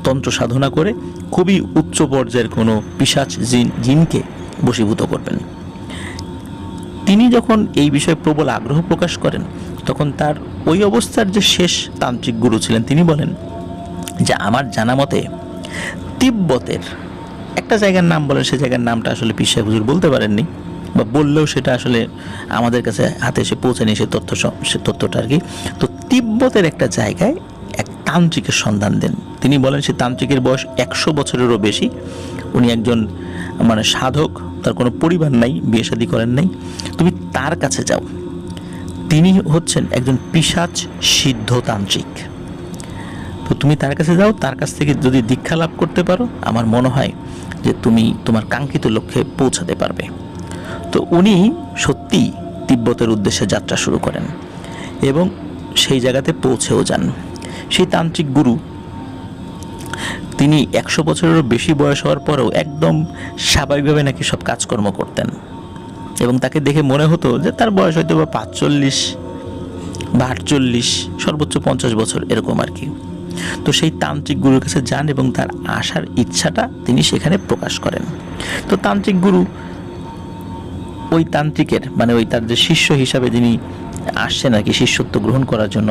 তন্ত্র সাধনা করে খুবই উচ্চ পর্যায়ের কোনো পিশাচ জিনকে বশীভূত করবেন। তিনি যখন এই বিষয়ে প্রবল আগ্রহ প্রকাশ করেন, তখন তার ওই অবস্থার যে শেষ তান্ত্রিক গুরু ছিলেন, তিনি বলেন যে আমার জানা মতে তিব্বতের একটা জায়গার নাম বলেন, সে জায়গার নামটা আসলে পীর সাহেব হুজুর বলতে পারেননি, বা বললেও সেটা আসলে আমাদের কাছে হাতে এসে পৌঁছায়নি সে তথ্যটা আর কি। তো তিব্বতের একটা জায়গায় এক তান্ত্রিকের সন্ধান দেন। তিনি বলেন সে তান্ত্রিকের বয়স 100 বছরেরও বেশি। উনি একজন সাধক, তার কোনো পরিবার নাই, বিয়ে শাদী করেন নাই। তুমি তার কাছে যাও, তিনি হচ্ছেন একজন পিশাচ সিদ্ধ তান্ত্রিক। তো তুমি তার কাছে যাও, তার কাছ থেকে যদি দীক্ষা লাভ করতে পারো, আমার মনে হয় যে তুমি তোমার কাঙ্ক্ষিত লক্ষ্যে পৌঁছাতে পারবে। তো উনি সত্যি তিব্বতের উদ্দেশ্যে যাত্রা শুরু করেন এবং সেই জায়গাতে পৌঁছেও যান। সেই তান্ত্রিক গুরু, তিনি 100 বছরেরও বেশি বয়স হওয়ার পরেও একদম স্বাভাবিকভাবে নাকি সব কাজকর্ম করতেন এবং তাকে দেখে মনে হতো যে তার বয়স হয়তো বা 45 বা 48, সর্বোচ্চ 50 বছর এরকম আর কি। তো সেই তান্ত্রিক গুরুর কাছে যান এবং তার আসার ইচ্ছাটা তিনি সেখানে প্রকাশ করেন। তো তান্ত্রিক গুরু ওই তান্ত্রিকের ওই তার যে শিষ্য হিসাবে যিনি আসছেন আর কি শিষ্যত্ব গ্রহণ করার জন্য,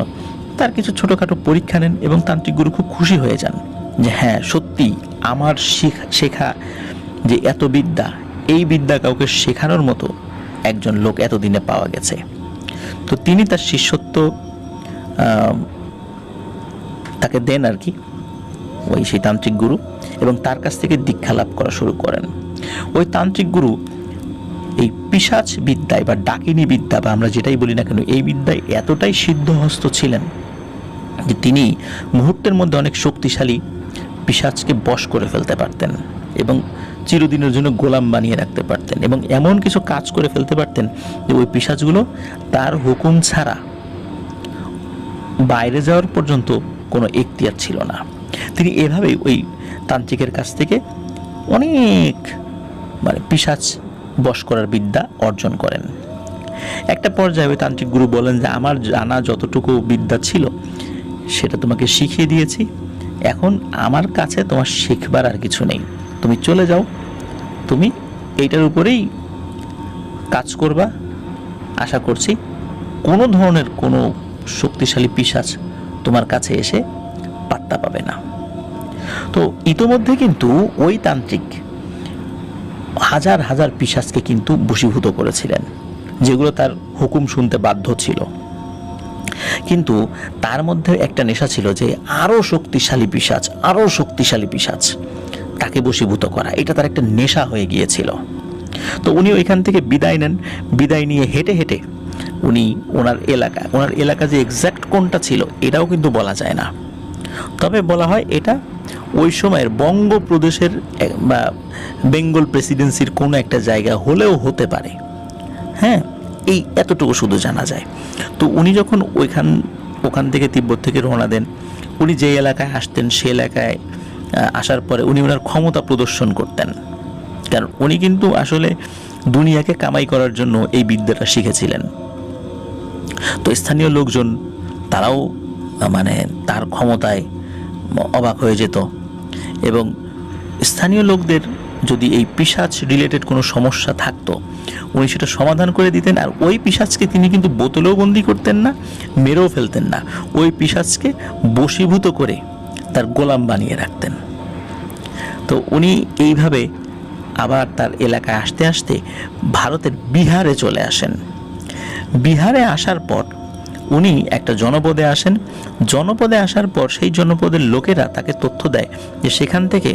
তার কিছু ছোটোখাটো পরীক্ষা নেন এবং তান্ত্রিক গুরু খুব খুশি হয়ে যান যে হ্যাঁ, সত্যি আমার শেখা যে এত বিদ্যা, এই বিদ্যা কাউকে শেখানোর মতো একজন লোক এতদিনে পাওয়া গেছে। তো তিনি তার শিষ্যত্ব তাকে দেন আর কি, ওই সেই তান্ত্রিক গুরু, এবং তার কাছ থেকে দীক্ষা লাভ করা শুরু করেন। ওই তান্ত্রিক গুরু এই পিশাচ বিদ্যায় বা ডাকিনী বিদ্যা বা আমরা যেটাই বলি না কেন, এই বিদ্যায় এতটাই সিদ্ধহস্ত ছিলেন যে তিনি মুহূর্তের মধ্যে অনেক শক্তিশালী পিশাচকে বশ করে ফেলতে পারতেন এবং চিরদিনের জন্য গোলাম বানিয়ে রাখতে পারতেন, এবং এমন কিছু কাজ করে ফেলতে পারতেন যে ওই পিশাচগুলো তার হুকুম ছাড়া বাইরে যাওয়ার পর্যন্ত কোনো এখতিয়ার ছিল না। তিনি এভাবেই ওই তান্ত্রিকের কাছ থেকে অনেক পিশাচ বশ করার বিদ্যা অর্জন করেন। একটা পর্যায়ে তান্ত্রিক গুরু বলেন যে আমার জানা যতটুকু বিদ্যা ছিল সেটা তোমাকে শিখিয়ে দিয়েছি, এখন আমার কাছে তোমার শিখবার আর কিছু নেই, তুমি চলে যাও, তুমি এইটার উপরেই কাজ করবা, আশা করছি কোনো ধরনের কোনো শক্তিশালী পিশাচ তোমার কাছে এসে পাত্তা পাবে না। তো ইতোমধ্যে কিন্তু ওই তান্ত্রিক হাজার হাজার পিশাচকে কিন্তু বশীভূত করেছিলেন, যেগুলো তার হুকুম শুনতে বাধ্য ছিল। কিন্তু তার মধ্যে একটা নেশা ছিল যে আরও শক্তিশালী পিশাচ তাকে বশীভূত করা, এটা তার একটা নেশা হয়ে গিয়েছিল। তো উনি ওইখান থেকে বিদায় নেন। বিদায় নিয়ে হেঁটে হেঁটে উনি ওনার এলাকা যে এক্স্যাক্ট কোনটা ছিল এটাও কিন্তু বলা যায় না, তবে বলা হয় এটা ওই সময়ের বঙ্গপ্রদেশের বা বেঙ্গল প্রেসিডেন্সির কোনো একটা জায়গা হলেও হতে পারে। হ্যাঁ, এই এতটুকু শুধু জানা যায়। তো উনি যখন ওখান থেকে তিব্বত থেকে রওনা দেন, উনি যে এলাকায় আসতেন সে এলাকায় আসার পরে উনি ওনার ক্ষমতা প্রদর্শন করতেন, কারণ উনি কিন্তু আসলে দুনিয়াকে কামাই করার জন্য এই বিদ্যাটা শিখেছিলেন। তো স্থানীয় লোকজন তারাও তার ক্ষমতায় অবাক হয়ে যেত, এবং স্থানীয় লোকদের যদি এই পিশাচ রিলেটেড কোনো সমস্যা থাকতো উনি সেটা সমাধান করে দিতেন। আর ওই পিশাচকে তিনি কিন্তু বোতলেও বন্দি করতেন না, মেরেও ফেলতেন না, ওই পিশাচকে বশীভূত করে তার গোলাম বানিয়ে রাখতেন। তো উনি এইভাবে আবার তার এলাকায় আসতে আসতে ভারতের বিহারে চলে আসেন। বিহারে আসার পর উনি একটা জনপদে আসেন। জনপদে আসার পর সেই জনপদের লোকেরা তাকে তথ্য দেয় যে সেখান থেকে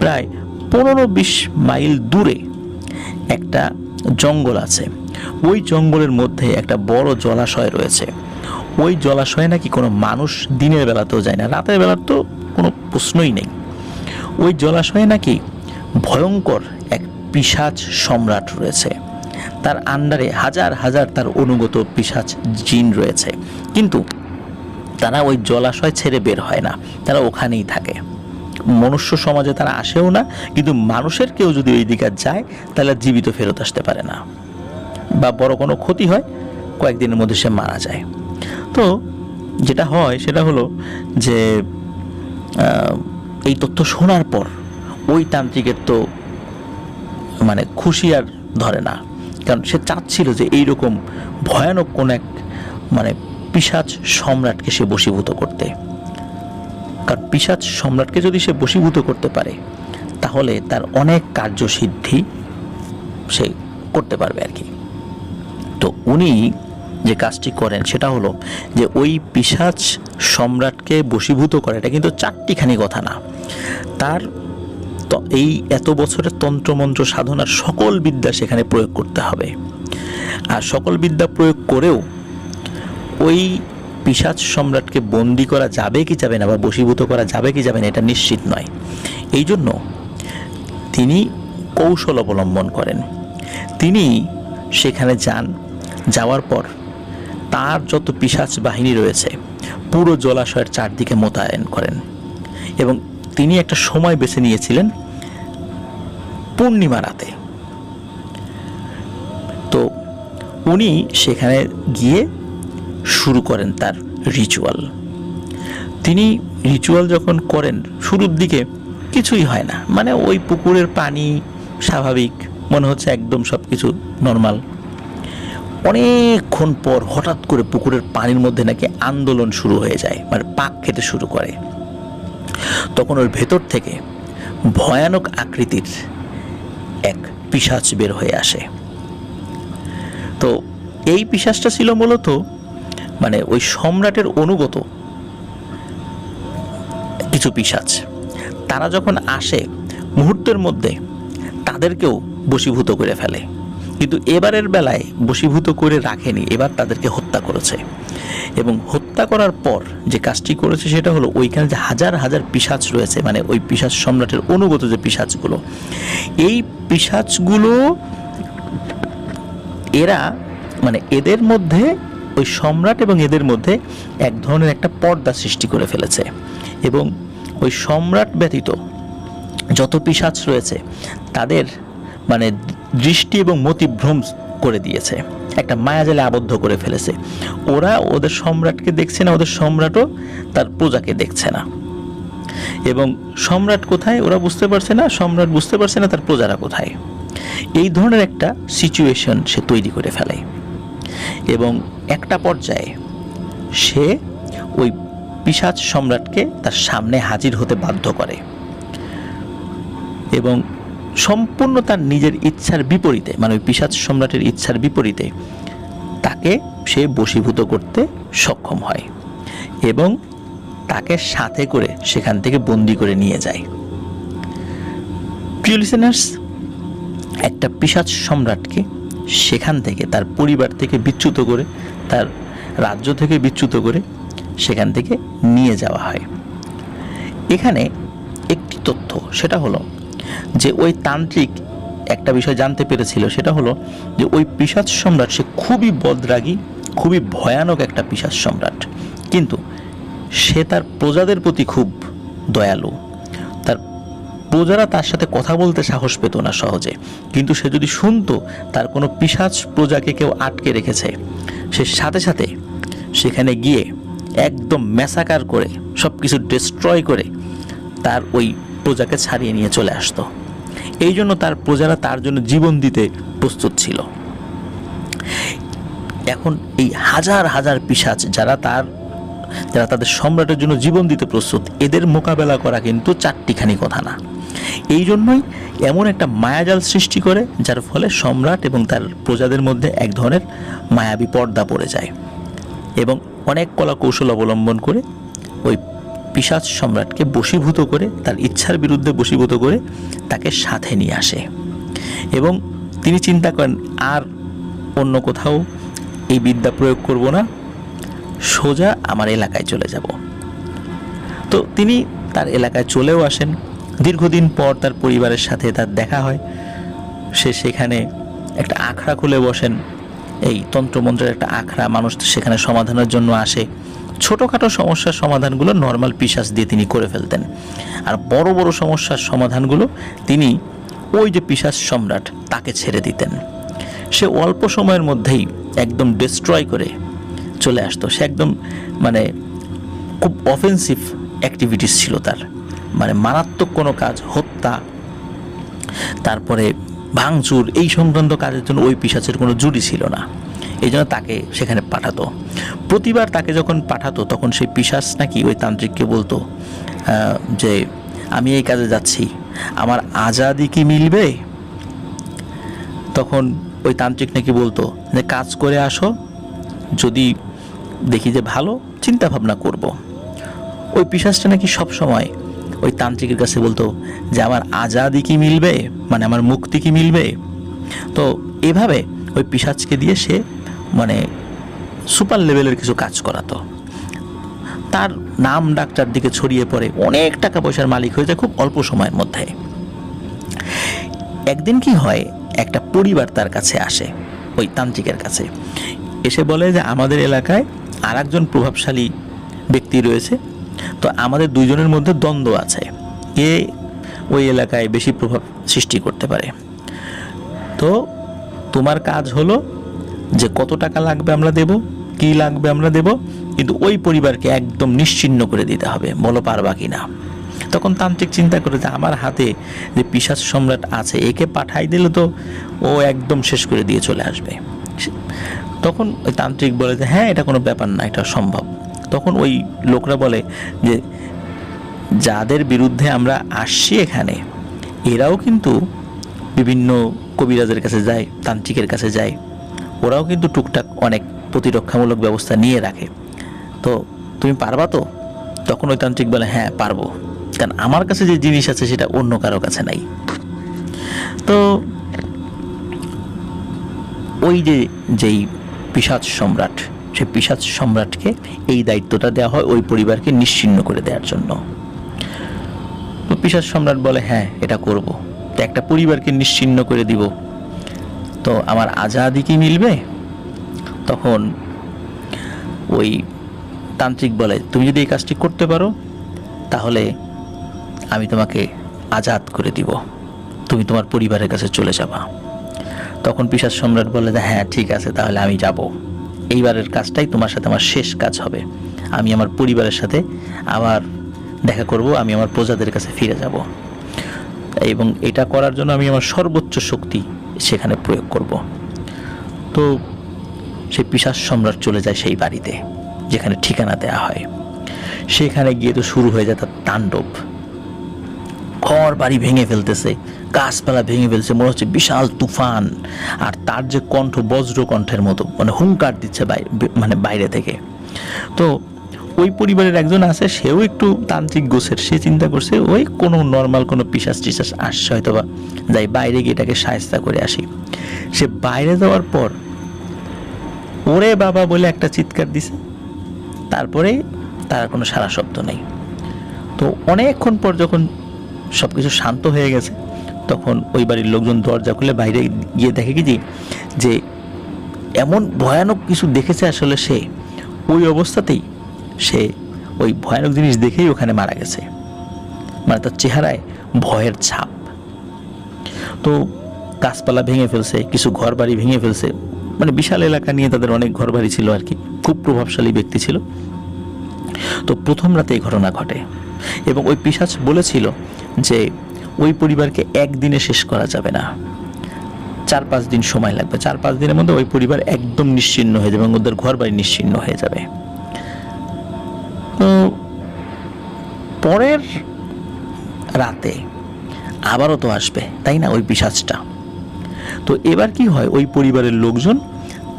প্রায় 15-20 মাইল দূরে একটা জঙ্গল আছে, ওই জঙ্গলের মধ্যে একটা বড় জলাশয় রয়েছে। ওই জলাশয়ে নাকি কোনো মানুষ দিনের বেলাতেও যায় না, রাতের বেলার তো কোনো প্রশ্নই নেই। ওই জলাশয়ে নাকি ভয়ঙ্কর এক পিশাচ সম্রাট রয়েছে, তার আন্ডারে হাজার হাজার তার অনুগত পিশাচ জিন রয়েছে, কিন্তু তারা ওই জলাশয় ছেড়ে বের হয় না, তারা ওখানেই থাকে। মনুষ্য সমাজে তারা আসেও না, কিন্তু মানুষের কেউ যদি ওই দিকে যায় তাহলে জীবিত ফেরত আসতে পারে না, বা বড় কোনো ক্ষতি হয় কয়েকদিনের মধ্যে সে মারা যায়। তো যেটা হয় সেটা হলো যে এই তথ্য শোনার পর ওই তান্ত্রিকের তো খুশি আর ধরে না, কারণ সে চাচ্ছিল যে এইরকম ভয়ানক কোন এক পিশাচ সম্রাটকে সে বশীভূত করতে। কারণ পিশাচ সম্রাটকে যদি সে বশীভূত করতে পারে তাহলে তার অনেক কার্যসিদ্ধি সে করতে পারবে আর কি। তো উনি যে কাজটি করেন সেটা হলো যে ওই পিশাচ সম্রাটকে বশীভূত করা, এটা কিন্তু চারটিখানি কথা না, তার এই এত বছরের তন্ত্রমন্ত্র সাধনার সকল বিদ্যা সেখানে প্রয়োগ করতে হবে। আর সকল বিদ্যা প্রয়োগ করেও ওই পিশাচ সম্রাটকে বন্দি করা যাবে কি যাবে না, বা বশীভূত করা যাবে কি যাবে না, এটা নিশ্চিত নয়। এই জন্য তিনি কৌশল অবলম্বন করেন। তিনি সেখানে যান, যাওয়ার পর তার যত পিশাচ বাহিনী রয়েছে পুরো জলাশয়ের চারদিকে মোতায়েন করেন, এবং তিনি একটা সময় বেছে নিয়েছিলেন পূর্ণিমা রাতে। তো উনি সেখানে গিয়ে শুরু করেন তার রিচুয়াল। তিনি রিচুয়াল যখন করেন শুরুর দিকে কিছুই হয় না, ওই পুকুরের পানি স্বাভাবিক মনে হচ্ছে, একদম সব কিছু নর্মাল। অনেকক্ষণ পর হঠাৎ করে পুকুরের পানির মধ্যে নাকি আন্দোলন শুরু হয়ে যায়, পাক খেতে শুরু করে। তখন ওর ভেতর থেকে ভয়ানক আকৃতির এক পিশাচ বের হয়ে আসে। তো এই পিশাচটা ছিল মূলত ওই সম্রাটের অনুগত কিছু পিশাচ। তারা যখন আসে মুহূর্তের মধ্যে তাদেরকেও বশীভূত করে ফেলে, কিন্তু এবারের বেলায় বশীভূত করে রাখেনি, এবার তাদেরকে হত্যা করেছে। এবং হত্যা করার পর যে কাজটি করেছে সেটা হলো ওইখানে যে হাজার হাজার পিশাচ রয়েছে, ওই পিশাচ সম্রাটের অনুগত যে পিশাচগুলো, এই পিশাচগুলো এরা এদের মধ্যে ওই সম্রাট এবং এদের মধ্যে এক ধরনের একটা পর্দা সৃষ্টি করে ফেলেছে, এবং ওই সম্রাট ব্যতীত যত পিশাচ রয়েছে তাদের মানে দৃষ্টি এবং মতিভ্রম করে দিয়েছে, একটা মায়াজালে আবদ্ধ করে ফেলেছে। ওরা ওদের সম্রাটকে দেখছে না, ওদের সম্রাটও তার প্রজাকে দেখছে না। এবং সম্রাট কোথায় ওরা বুঝতে পারছে না, সম্রাট বুঝতে পারছে না তার প্রজারা কোথায়। এই ধরনের একটা সিচুয়েশন সে তৈরি করে ফেলে এবং একটা পর্যায়ে সে ওই পিশাচ সম্রাটকে তার সামনে হাজির হতে বাধ্য করে এবং সম্পূর্ণ তার নিজের ইচ্ছার বিপরীতে, মানে ওই পিশাচ সম্রাটের ইচ্ছার বিপরীতে তাকে সে বশীভূত করতে সক্ষম হয় এবং তাকে সাথে করে সেখান থেকে বন্দি করে নিয়ে যায়। প্রিয় লিসেনার্স, একটা পিশাচ সম্রাটকে সেখান থেকে তার পরিবার থেকে বিচ্যুত করে, তার রাজ্য থেকে বিচ্যুত করে সেখান থেকে নিয়ে যাওয়া হয়। এখানে একটি তথ্য, সেটা হলো যে ওই তান্ত্রিক একটা বিষয় জানতে পেরেছিল, সেটা হলো যে ওই পিশাচ সম্রাট সে খুবই বদরাগী, খুবই ভয়ানক একটা পিশাচ সম্রাট, কিন্তু সে তার প্রজাদের প্রতি খুব দয়ালু। তার প্রজারা তার সাথে কথা বলতে সাহস পেত না সহজে, কিন্তু সে যদি শুনতো তার কোনো পিশাচ প্রজাকে কেউ আটকে রেখেছে, সে সাথে সাথে সেখানে গিয়ে একদম ম্যাসাকার করে সব কিছু ডিস্ট্রয় করে তার ওই প্রজাকে ছাড়িয়ে নিয়ে চলে আসতো। এই জন্য তার প্রজারা তার জন্য জীবন দিতে প্রস্তুত ছিল। এখন এই হাজার হাজার পিশাচ যারা তাদের সম্রাটের জন্য জীবন দিতে প্রস্তুত, এদের মোকাবেলা করা কিন্তু চারটিখানি কথা না। এই জন্যই এমন একটা মায়াজাল সৃষ্টি করে, যার ফলে সম্রাট এবং তার প্রজাদের মধ্যে এক ধরনের মায়াবী পর্দা পড়ে যায় এবং অনেক কলা কৌশল অবলম্বন করে ওই পিশাচ সম্রাটকে বশীভূত করে, তার ইচ্ছার বিরুদ্ধে বশীভূত করে তাকে সাথে নিয়ে আসে এবং তিনি চিন্তা করেন আর অন্য কোথাও এই বিদ্যা প্রয়োগ করব না, সোজা আমার এলাকায় চলে যাব। তো তিনি তার এলাকায় চলেও আসেন। দীর্ঘদিন পর তার পরিবারের সাথে তার দেখা হয়। সে সেখানে একটা আখড়া খুলে বসেন, এই তন্ত্রমন্ত্রের একটা আখড়া, মানুষ সেখানে সমাধানের জন্য আসে। ছোটোখাটো সমস্যার সমাধানগুলো নর্মাল পিশাচ দিয়ে তিনি করে ফেলতেন, আর বড় বড় সমস্যার সমাধানগুলো তিনি ওই যে পিশাচ সম্রাট তাকে ছেড়ে দিতেন। সে অল্প সময়ের মধ্যেই একদম ডিস্ট্রয় করে চলে আসতো। সে একদম মানে খুব অফেন্সিভ অ্যাক্টিভিটিস ছিল তার, মানে মারাত্মক কোনো কাজ, হত্যা, তারপরে ভাঙচুর, এই সংক্রান্ত কাজের জন্য ওই পিশাচের কোনো জুড়ি ছিল না। এই জন্য তাকে সেখানে পাঠাতো। প্রতিবার তাকে যখন পাঠাতো তখন সেই পিশাচ নাকি ওই তান্ত্রিককে বলতো যে আমি এই কাজে যাচ্ছি, আমার আজাদি কি মিলবে? তখন ওই তান্ত্রিক নাকি বলতো যে কাজ করে আসো, যদি দেখি যে ভালো, চিন্তা ভাবনা করব। ওই পিশাচটা নাকি সবসময় ওই তান্ত্রিকের কাছে বলতো যে আমার আজাদি কি মিলবে, মানে আমার মুক্তি কি মিলবে। তো এভাবে ওই পিশাচকে দিয়ে সে মানে সুপার লেভেলের কিছু কাজ করাতো। তার নাম ডাক্তার দিকে ছড়িয়ে পড়ে, অনেক টাকা পয়সার মালিক হয়ে যায় খুব অল্প সময়ের মধ্যে। একদিন কি হয়, একটা পরিবার তার কাছে আসে, ওই তান্ত্রিকের কাছে এসে বলে যে আমাদের এলাকায় আর একজন প্রভাবশালী ব্যক্তি রয়েছে, তো আমাদের দুইজনের মধ্যে দ্বন্দ্ব আছে, কে ওই এলাকায় বেশি প্রভাব সৃষ্টি করতে পারে। তো তোমার কাজ হলো যে কত টাকা লাগবে আমরা দেব, কি লাগবে আমরা দেব, কিন্তু ওই পরিবারকে একদম নিশ্চিহ্ন করে দিতে হবে, বলো পারবা কি না। তখন তান্ত্রিক চিন্তা করে যে আমার হাতে যে পিশাচ সম্রাট আছে, একে পাঠাই দিলে তো ও একদম শেষ করে দিয়ে চলে আসবে। তখন ওই তান্ত্রিক বলে যে হ্যাঁ, এটা কোনো ব্যাপার না, এটা সম্ভব। তখন ওই লোকরা বলে যে যাদের বিরুদ্ধে আমরা আসছি এখানে, এরাও কিন্তু বিভিন্ন কবিরাজের কাছে যায়, তান্ত্রিকের কাছে যায়, ওরাও কিন্তু টুকটাক অনেক প্রতিরক্ষামূলক ব্যবস্থা নিয়ে রাখে, তো তুমি পারবা তো? তখন ওই তান্ত্রিক বলে হ্যাঁ পারবো, কারণ আমার কাছে যে জিনিস আছে সেটা অন্য কারো কাছে নাই। তো ওই যেই পিশাচ সম্রাট, সেই পিশাচ সম্রাটকে এই দায়িত্বটা দেওয়া হয় ওই পরিবারকে নিশ্চিহ্ন করে দেওয়ার জন্য। তো পিশাচ সম্রাট বলে হ্যাঁ এটা করব, তো একটা পরিবারকে নিশ্চিহ্ন করে দিব, তো আমার আজাদি কি মিলবে? তখন ওই তান্ত্রিক বলে তুমি যদি এই কাজটি করতে পারো তাহলে আমি তোমাকে আজাদ করে দিব, তুমি তোমার পরিবারের কাছে চলে যাবা। তখন পিশাচ সম্রাট বলে যে হ্যাঁ ঠিক আছে, তাহলে আমি যাব, এইবারের কাজটাই তোমার সাথে আমার শেষ কাজ হবে, আমি আমার পরিবারের সাথে আবার দেখা করব, আমি আমার প্রজাদের কাছে ফিরে যাব, এবং এটা করার জন্য আমি আমার সর্বোচ্চ শক্তি সেখানে প্রয়োগ করব। তো সেই পিশাচ সম্রাট চলে যায় সেই বাড়িতে যেখানে ঠিকানা দেয়া হয়। সেখানে গিয়ে তো শুরু হয়ে যায় তার তাণ্ডব। ঘর বাড়ি ভেঙে ফেলতেছে, গাছপালা ভেঙে ফেলছে, মনে হচ্ছে বিশাল তুফান। আর তার যে কণ্ঠ বজ্র কণ্ঠের মতো, মানে হুঙ্কার দিচ্ছে মানে বাইরে থেকে। তো ওই পরিবারের একজন আছে, সেও একটু তান্ত্রিক গোছের, সে চিন্তা করছে ওই কোনো নর্মাল কোনো পিশাচ টিশাচ আসছে হয়তো বা, যাই বাইরে গিয়ে এটাকে শায়েস্তা করে আসি। সে বাইরে যাওয়ার পর ওরে বাবা বলে একটা চিৎকার দিছে, তারপরে তার কোনো সারা শব্দ নেই। তো অনেকক্ষণ পর যখন সব কিছু শান্ত হয়ে গেছে, তখন ওই বাড়ির লোকজন দরজা খুলে বাইরে গিয়ে দেখে কি যে এমন ভয়ানক কিছু দেখেছে। আসলে সে ওই অবস্থাতেই সে ওই ভয়ানক জিনিস দেখেই ওখানে মারা গেছে, মানে তার চেহারায় ভয়ের ছাপ। তো গাছপালা ভেঙে ফেলছে, কিছু ঘর বাড়ি ভেঙে ফেলছে, মানে বিশাল এলাকা নিয়ে তাদের অনেক ঘর বাড়ি ছিল আর কি, খুব প্রভাবশালী ব্যক্তি ছিল। তো প্রথম রাতে এই ঘটনা ঘটে, এবং ওই পিশাচ বলেছিল যে ওই পরিবারকে একদিনে শেষ করা যাবে না, 4-5 দিন সময় লাগবে, 4-5 দিনের মধ্যে ওই পরিবার একদম নিশ্চিহ্ন হয়ে যাবে এবং ওদের ঘর বাড়ি নিশ্চিহ্ন হয়ে যাবে। তো পরের রাতে আবারও তো আসবে, তাই না, ওই পিশাচটা। তো এবার কি হয়, ওই পরিবারের লোকজন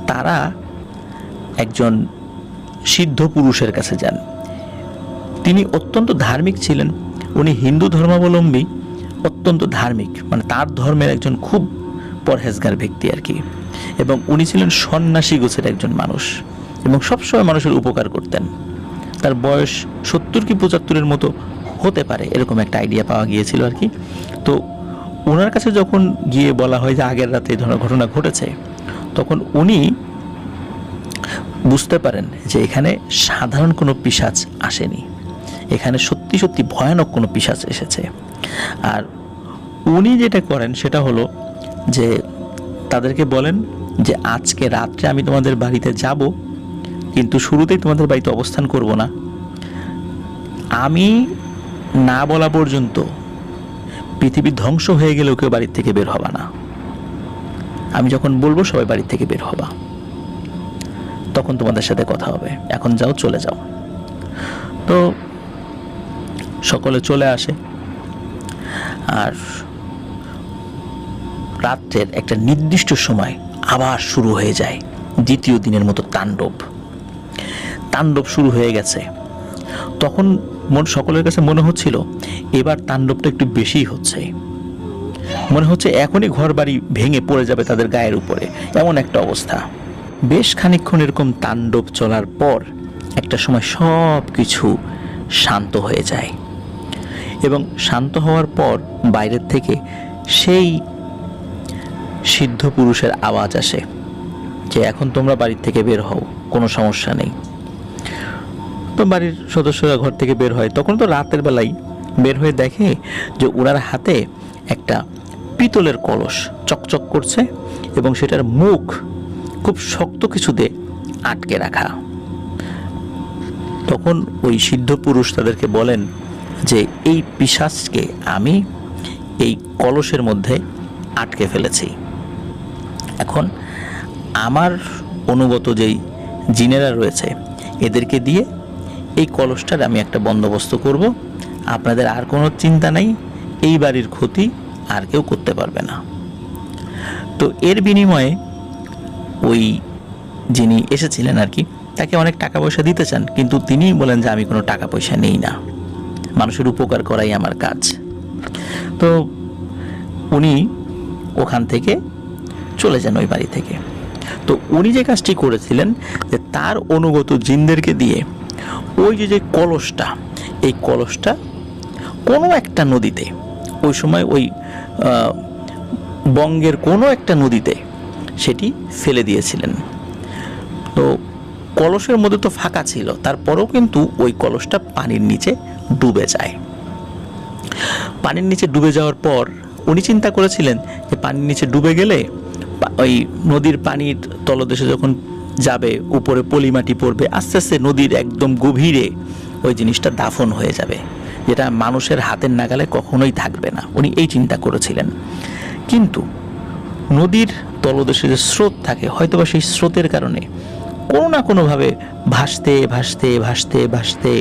তারা একজন সিদ্ধ পুরুষের কাছে যান। তিনি অত্যন্ত ধার্মিক ছিলেন, উনি হিন্দু ধর্মাবলম্বী, অত্যন্ত ধার্মিক, মানে তার ধর্মের একজন খুব পরহেজগার ব্যক্তি আর কি। এবং উনি ছিলেন সন্ন্যাসী গোছের একজন মানুষ, এবং সবসময় মানুষের উপকার করতেন। তার বয়স 70 কি 75-এর মতো হতে পারে, এরকম একটা আইডিয়া পাওয়া গিয়েছিল আর কি। তো ওনার কাছে যখন গিয়ে বলা হয় যে আগের রাতে এই ধরনের ঘটনা ঘটেছে, তখন উনি বুঝতে পারেন যে এখানে সাধারণ কোনো পিশাচ আসেনি, এখানে সত্যি সত্যি ভয়ানক কোনো পিশাচ এসেছে। আর উনি যেটা করেন সেটা হলো যে তাদেরকে বলেন যে আজকে রাত্রে আমি তোমাদের বাড়িতে যাব, কিন্তু শুরুতেই তোমাদের বাড়িতে অবস্থান করব না, আমি না বলা পর্যন্ত পৃথিবী ধ্বংস হয়ে গেলেও কেউ বাড়ির থেকে বের হবা না, আমি যখন বলবো সবাই বাড়ির থেকে বের হবা, তখন তোমাদের সাথে কথা হবে, এখন যাও, চলে যাও। তো সকলে চলে আসে, আর রাত্রের একটা নির্দিষ্ট সময় আবার শুরু হয়ে যায় দ্বিতীয় দিনের মতো তাণ্ডব শুরু হয়ে গেছে। তখন সকলের কাছে মনে হচ্ছিল এবার তাণ্ডবটা একটু বেশিই হচ্ছে, মনে হচ্ছে এখনই ঘর বাড়ি ভেঙে পড়ে যাবে তাদের গায়ের উপরে, এমন একটা অবস্থা। বেশ খানিকক্ষণ এরকম তাণ্ডব চলার পর একটা সময় সব কিছু শান্ত হয়ে যায়, এবং শান্ত হওয়ার পর বাইরের থেকে সেই সিদ্ধ পুরুষের আওয়াজ আসে যে এখন তোমরা বাড়ির থেকে বের হও, কোনো সমস্যা নেই। তো বাড়ির সদস্যরা ঘর থেকে বের হয়, তখন তো রাতের বেলায় বের হয়ে দেখে যে ওনার হাতে একটা পিতলের কলস চকচক করছে, এবং সেটার মুখ খুব শক্ত কিছু দিয়ে আটকে রাখা। তখন ওই সিদ্ধ পুরুষ তাদেরকে বলেন যে এই পিশাচকে আমি এই কলসের মধ্যে আটকে ফেলেছি, এখন আমার অনুগত যেই জিনেরা রয়েছে এদেরকে দিয়ে এই কলসটার আমি একটা বন্দোবস্ত করব, আপনাদের আর কোনো চিন্তা নাই, এই বাড়ির ক্ষতি আর কেউ করতে পারবে না। তো এর বিনিময়ে ওই যিনি এসেছিলেন আর কি, তাকে অনেক টাকা পয়সা দিতে চান, কিন্তু তিনি বলেন যে আমি কোনো টাকা পয়সা নেই না, মানুষের উপকার করাই আমার কাজ। তো উনি ওখান থেকে চলে যান ওই বাড়ি থেকে। তো উনি যে কাজটি করেছিলেন যে তার অনুগত জিনদেরকে দিয়ে ওই যে কলসটা, এই কলসটা কোনো একটা নদীতে, ওই সময় ওই বঙ্গের কোনো একটা নদীতে সেটি ফেলে দিয়েছিলেন। তো কলসের মধ্যে তো ফাঁকা ছিল, তারপরেও কিন্তু ওই কলসটা পানির নিচে ডুবে যায়। পানির নিচে ডুবে যাওয়ার পর উনি চিন্তা করেছিলেন যে পানির নিচে ডুবে গেলে ওই নদীর পানির তলদেশে যখন যাবে উপরে পলিমাটি পড়বে, আস্তে আস্তে নদীর একদম গভীরে ওই জিনিসটা দাফন হয়ে যাবে, যেটা মানুষের হাতের নাগালে কখনোই থাকবে না। উনি এই চিন্তা করেছিলেন। কিন্তু নদীর তলদেশে যে স্রোত থাকে, হয়তোবা সেই স্রোতের কারণে কোনো না কোনোভাবে ভাসতে ভাসতে ভাসতে ভাসতে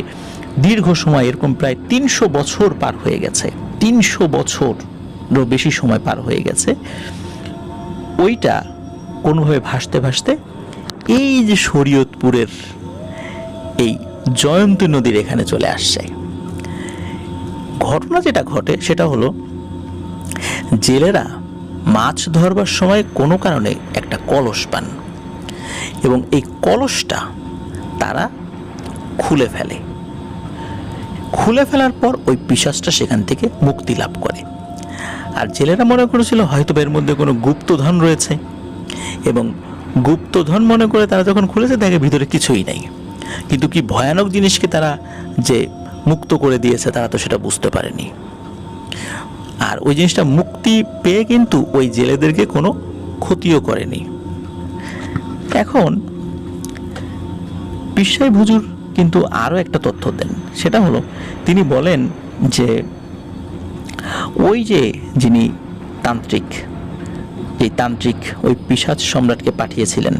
দীর্ঘ সময়, এরকম প্রায় 300 বছর পার হয়ে গেছে, 300 বছরও বেশি সময় পার হয়ে গেছে, ওইটা কোনোভাবে ভাসতে ভাসতে এই যে শরীয়তপুরের এই জয়ন্তী নদীর এখানে চলে আসছে। ঘটনা যেটা ঘটে সেটা হলো, জেলেরা মাছ ধরবার সময় কোনো কারণে একটা কলস পান এবং এই কলসটা তারা খুলে ফেলে। খুলে ফেলার পর ওই পিশাচটা সেখান থেকে মুক্তি লাভ করে। আর জেলেরা মনে করেছিল হয়তো এর মধ্যে কোনো গুপ্তধন রয়েছে, এবং গুপ্তধন মনে করে তারা যখন খুলেছে দেখে ভিতরে কিছুই নেই। কিন্তু কি ভয়ানক জিনিসকে তারা যে মুক্ত করে দিয়েছে তারা তো সেটা বুঝতে পারেনি। আর ওই জিনিসটা মুক্তি পেয়ে কিন্তু ওই জেলেদেরকে কোনো ক্ষতিও করেনি। এখন পীর সাহেব হুজুর কিন্তু আরও একটা তথ্য দেন, সেটা হলো তিনি বলেন যে ওই যে যিনি তান্ত্রিক, এই তান্ত্রিক ওই পিশাচ সম্রাটকে পাঠিয়েছিলেন,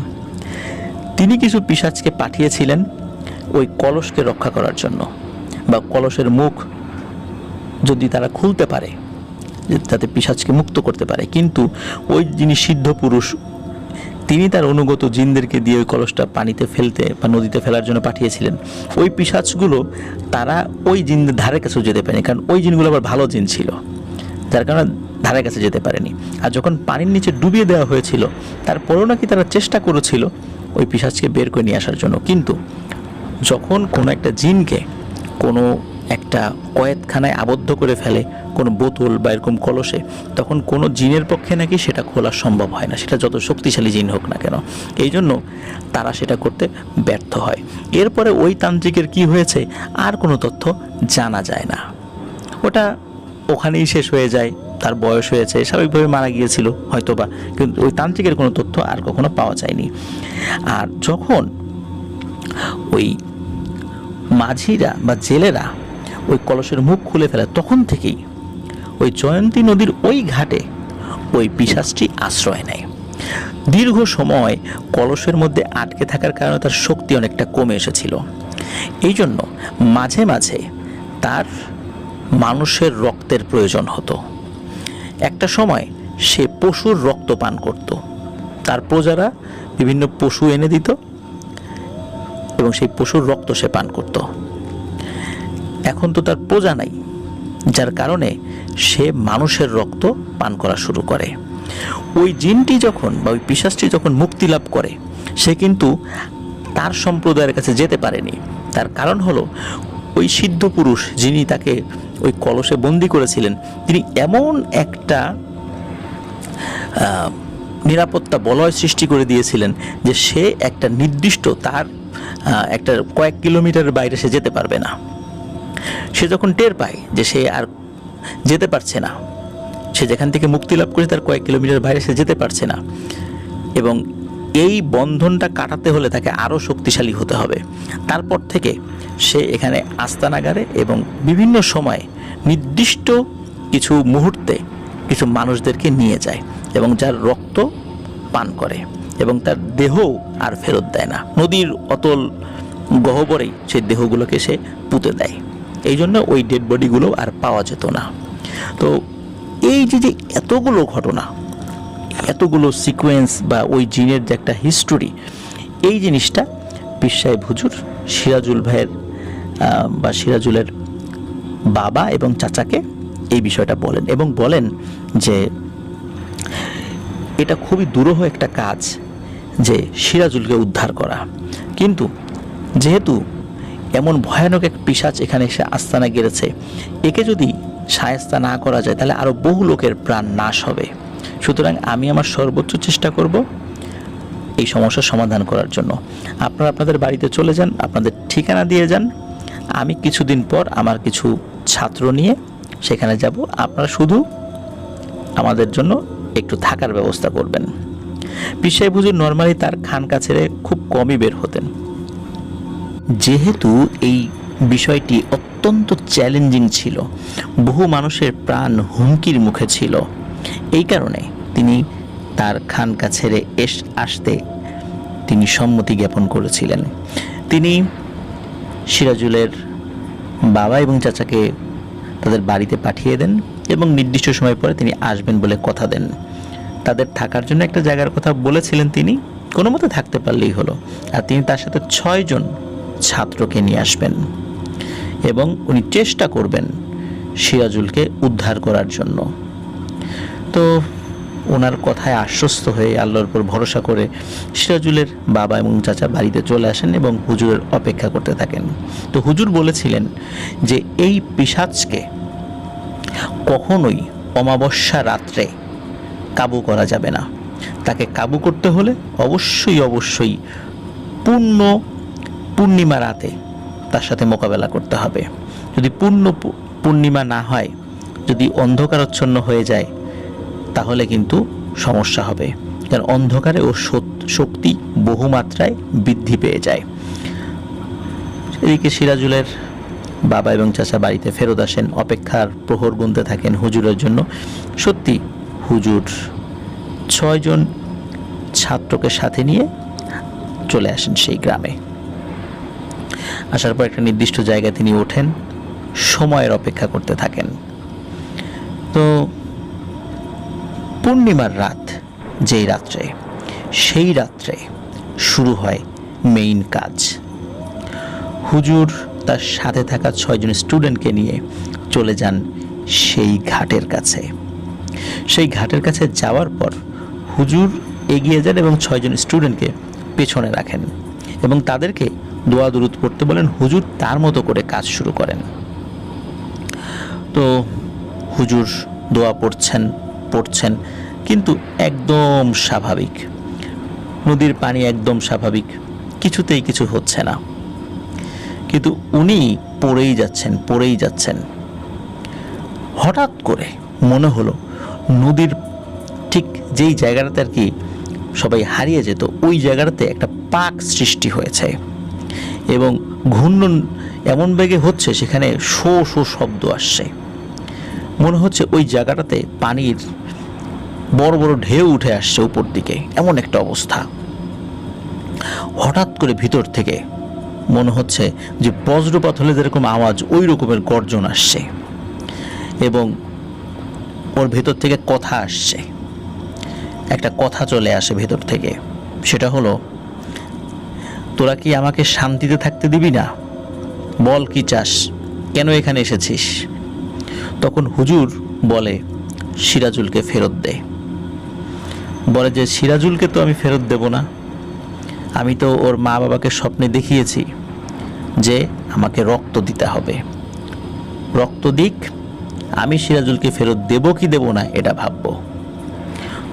তিনি কিছু পিশাচকে পাঠিয়েছিলেন ওই কলসকে রক্ষা করার জন্য, বা কলসের মুখ যদি তারা খুলতে পারে যাতে পিশাচকে মুক্ত করতে পারে। কিন্তু ওই যিনি সিদ্ধ পুরুষ, তিনি তার অনুগত জিনদেরকে দিয়ে ওই কলসটা পানিতে ফেলতে বা নদীতে ফেলার জন্য পাঠিয়েছিলেন। ওই পিশাচগুলো তারা ওই জিনদের ধারে কাছেও যেতে পারেনি, কারণ ওই জিনগুলো আবার ভালো জিন ছিল, যার কারণে ধারে কাছে যেতে পারেনি। আর যখন পানির নিচে ডুবিয়ে দেওয়া হয়েছিল তারপরেও নাকি তারা চেষ্টা করেছিল ওই পিশাচকে বের করে নিয়ে আসার জন্য। কিন্তু যখন কোনো একটা জিনকে কোনো একটা কয়েদখানায় আবদ্ধ করে ফেলে কোনো বোতল বা এরকম কলসে, তখন কোনো জিনের পক্ষে নাকি সেটা খোলা সম্ভব হয় না, সেটা যত শক্তিশালী জিন হোক না কেন। এই জন্য তারা সেটা করতে ব্যর্থ হয়। এরপরে ওই তান্ত্রিকের কি হয়েছে আর কোনো তথ্য জানা যায় না, ওটা ওখানেই শেষ হয়ে যায়। তার বয়স হয়েছে, স্বাভাবিকভাবে মারা গিয়েছিল হয়তোবা, কিন্তু ওই তান্ত্রিকের কোনো তথ্য আর কখনো পাওয়া যায়নি। আর যখন ওই মাঝিরা বা জেলেরা ওই কলসের মুখ খুলে ফেলে, তখন থেকেই ওই জয়ন্তী নদীর ওই ঘাটে ওই পিশাচটি আশ্রয় নেয়। দীর্ঘ সময় কলসের মধ্যে আটকে থাকার কারণে তার শক্তি অনেকটা কমে এসেছিল। এই জন্য মাঝে মাঝে তার মানুষের রক্তের প্রয়োজন হতো। একটা সময় সে পশুর রক্ত পান করত, তার প্রজারা বিভিন্ন পশু এনে দিত এবং সেই পশুর রক্ত সে পান করত। এখন তো তার প্রজা নাই, যার কারণে সে মানুষের রক্ত পান করা শুরু করে। ওই জিনটি যখন বা ওই পিশাচটি যখন মুক্তি লাভ করে, সে কিন্তু তার সম্প্রদায়ের কাছে যেতে পারেনি। তার কারণ হলো ওই সিদ্ধ পুরুষ যিনি তাকে ওই কলসে বন্দি করেছিলেন, তিনি এমন একটা নিরাপত্তা বলয় সৃষ্টি করে দিয়েছিলেন যে সে একটা নির্দিষ্ট তার একটা কয়েক কিলোমিটারের বাইরে সে যেতে পারবে না। সে যখন টের পায় যে সে আর যেতে পারছে না, সে যেখান থেকে মুক্তি লাভ করে তার কয়েক কিলোমিটার বাইরে সে যেতে পারছে না, এবং এই বন্ধনটা কাটাতে হলে তাকে আরও শক্তিশালী হতে হবে, তারপর থেকে সে এখানে আস্তানাগারে এবং বিভিন্ন সময় নির্দিষ্ট কিছু মুহূর্তে কিছু মানুষদেরকে নিয়ে যায় এবং যার রক্ত পান করে এবং তার দেহও আর ফেরত দেয় না। নদীর অতল গহ্বরেই সেই দেহগুলোকে সে পুঁতে দেয়। এই জন্য ওই ডেড বডিগুলো আর পাওয়া যেত না। তো এই যে এতগুলো ঘটনা, এতগুলো সিকোয়েন্স বা ওই জিনের যে একটা হিস্টোরি, এই জিনিসটা পীর সাহেব হুজুর সিরাজুল ভাইয়ের বা সিরাজুলের বাবা এবং চাচাকে এই বিষয়টা বলেন এবং বলেন যে এটা খুবই দুরূহ একটা কাজ যে সিরাজুলকে উদ্ধার করা, কিন্তু যেহেতু এমন ভয়ানক এক পিশাচ এখানে এসে আস্তানা গেড়েছে, একে যদি শায়েস্তা না করা যায় তাহলে আরও বহু লোকের প্রাণ নাশ হবে। সুতরাং আমি আমার সর্বোচ্চ চেষ্টা করব এই সমস্যার সমাধান করার জন্য। আপনারা আপনাদের বাড়িতে চলে যান, আপনাদের ঠিকানা দিয়ে যান। আমি কিছুদিন পর আমার কিছু ছাত্র নিয়ে সেখানে যাব, আপনারা শুধু আমাদের জন্য একটু থাকার ব্যবস্থা করবেন। পীর সাহেব হুজুর নর্মালি তার খানকা ছেড়ে খুব কমই বের হতেন। যেহেতু এই বিষয়টি অত্যন্ত চ্যালেঞ্জিং ছিল, বহু মানুষের প্রাণ হুমকির মুখে ছিল, এই কারণে তিনি তার খানকা ছেড়ে আসতে তিনি সম্মতি জ্ঞাপন করেছিলেন। তিনি সিরাজুলের বাবা এবং চাচাকে তাদের বাড়িতে পাঠিয়ে দেন এবং নির্দিষ্ট সময় পরে তিনি আসবেন বলে কথা দেন। তাদের থাকার জন্য একটা জায়গার কথা বলেছিলেন, তিনি কোনো মতে থাকতে পারলেই হলো। আর তিনি তার সাথে 6 জন ছাত্রকে নিয়ে আসবেন এবং উনি চেষ্টা করবেন সিরাজুলকে উদ্ধার করার জন্য। তো ওনার কথায় আশ্বস্ত হয়ে, আল্লাহর উপর ভরসা করে সিরাজুলের বাবা এবং চাচা বাড়িতে চলে আসেন এবং হুজুরের অপেক্ষা করতে থাকেন। তো হুজুর বলেছিলেন যে এই পিশাচকে কখনোই অমাবস্যা রাত্রে কাবু করা যাবে না। তাকে কাবু করতে হলে অবশ্যই পূর্ণিমা রাতে তার সাথে মোকাবেলা করতে হবে। যদি পূর্ণিমা না হয়, যদি অন্ধকারাচ্ছন্ন হয়ে যায়, তাহলে কিন্তু সমস্যা হবে, কারণ অন্ধকারে ও শক্তি বহুমাত্রায় বৃদ্ধি পেয়ে যায়। এদিকে সিরাজুলের বাবা এবং চাচা বাড়িতে ফেরত আসেন, অপেক্ষার প্রহর গুনতে থাকেন হুজুরের জন্য। সত্যি হুজুর 6 জন ছাত্রকে সাথে নিয়ে চলে আসেন সেই গ্রামে। আসার পর একটা নির্দিষ্ট জায়গায় তিনি ওঠেন, সময়ের অপেক্ষা করতে থাকেন। তো পূর্ণিমার রাত যেই রাত্রে, সেই রাত্রে শুরু হয় মেইন কাজ। হুজুর তার সাথে থাকা 6 জন স্টুডেন্টকে নিয়ে চলে যান সেই ঘাটের কাছে। সেই ঘাটের কাছে যাওয়ার পর হুজুর এগিয়ে যান এবং 6 জন স্টুডেন্টকে পেছনে রাখেন এবং তাদেরকে দোয়া দুরুদ পড়তে বলেন। হুজুর তার মতো করে কাজ শুরু করেন। তো হুজুর দোয়া পড়ছেন, কিন্তু একদম স্বাভাবিক, নদীর পানি একদম স্বাভাবিক, কিছুতেই কিছু হচ্ছে না। কিন্তু উনি পড়েই যাচ্ছেন। হঠাৎ করে মনে হলো নদীর ঠিক যেই জায়গাটাতে আর কি সবাই হারিয়ে যেত, ওই জায়গাটাতে একটা পাক সৃষ্টি হয়েছে এবং ঘূর্ণন এমন বেগে হচ্ছে, সেখানে শো শো শব্দ আসছে। মনে হচ্ছে ওই জায়গাটাতে পানির বড় বড় ঢেউ উঠে আসছে উপর দিকে, এমন একটা অবস্থা। হঠাৎ করে ভিতর থেকে মনে হচ্ছে যে বজ্রপাত হলে যেরকম আওয়াজ, ওই রকমের গর্জন আসছে এবং ওর ভেতর থেকে কথা আসছে। একটা কথা চলে আসে ভেতর থেকে, সেটা হলো, তোরা কি আমাকে শান্তিতে থাকতে দিবি না? বল কি চাস, কেন এখানে এসেছিস? তখন হুজুর বলে, সিরাজুলকে ফেরত দে। বলে যে সিরাজুলকে তো আমি ফেরত দেব না, আমি তো ওর মা বাবাকে স্বপ্নে দেখিয়েছি যে আমাকে রক্ত দিতে হবে, রক্ত দিক, আমি সিরাজুলকে ফেরত দেব কি দেব না এটা ভাববো।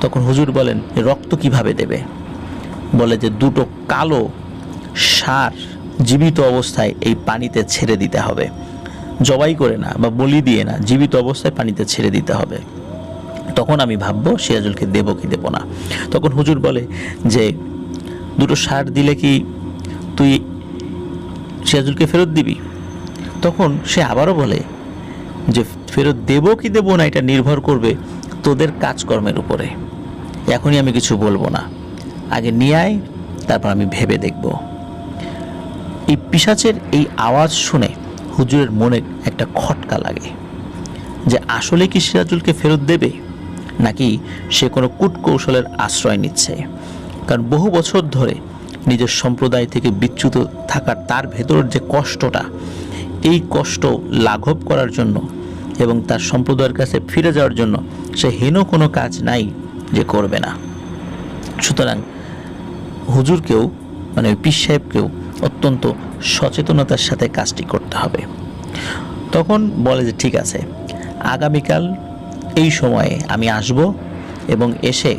তখন হুজুর বলেন, রক্ত কিভাবে দেবে? বলে যে 2টো কালো ষাঁড় জীবিত অবস্থায় এই পানিতে ছেড়ে দিতে হবে, জবাই করে না বা বলি দিয়ে না, জীবিত অবস্থায় পানিতে ছেড়ে দিতে হবে, তখন আমি ভাববো সিরাজুলকে দেব কি দেব না। তখন হুজুর বলে যে 2টো ষাঁড় দিলে কি তুই সিরাজুলকে ফেরত দিবি? তখন সে আবারও বলে যে ফেরত দেব কি দেব না এটা নির্ভর করবে তোদের কাজকর্মের উপরে, এখনই আমি কিছু বলবো না, আগে নিয়ে আয়, তারপর আমি ভেবে দেখব। এই পিশাচের এই আওয়াজ শুনে হুজুরের মনে একটা খটকা লাগে যে আসলে কি সিরাজুলকে ফেরত দেবে, নাকি সে কোনো কূটকৌশলের আশ্রয় নিচ্ছে। কারণ বহু বছর ধরে নিজের সম্প্রদায় থেকে বিচ্যুত থাকার তার ভেতরের যে কষ্টটা, এই কষ্ট লাঘব করার জন্য এবং তার সম্প্রদায়ের কাছে ফিরে যাওয়ার জন্য সে হেন কোনো কাজ নাই যে করবে না। সুতরাং হুজুরকেও মানে পীর সাহেবকেও অত্যন্ত সচেতনতার সাথে কাজটি করতে হবে। তখন বলে যে ঠিক আছে, আগামীকাল এই সময়ে আমি আসব এবং এসে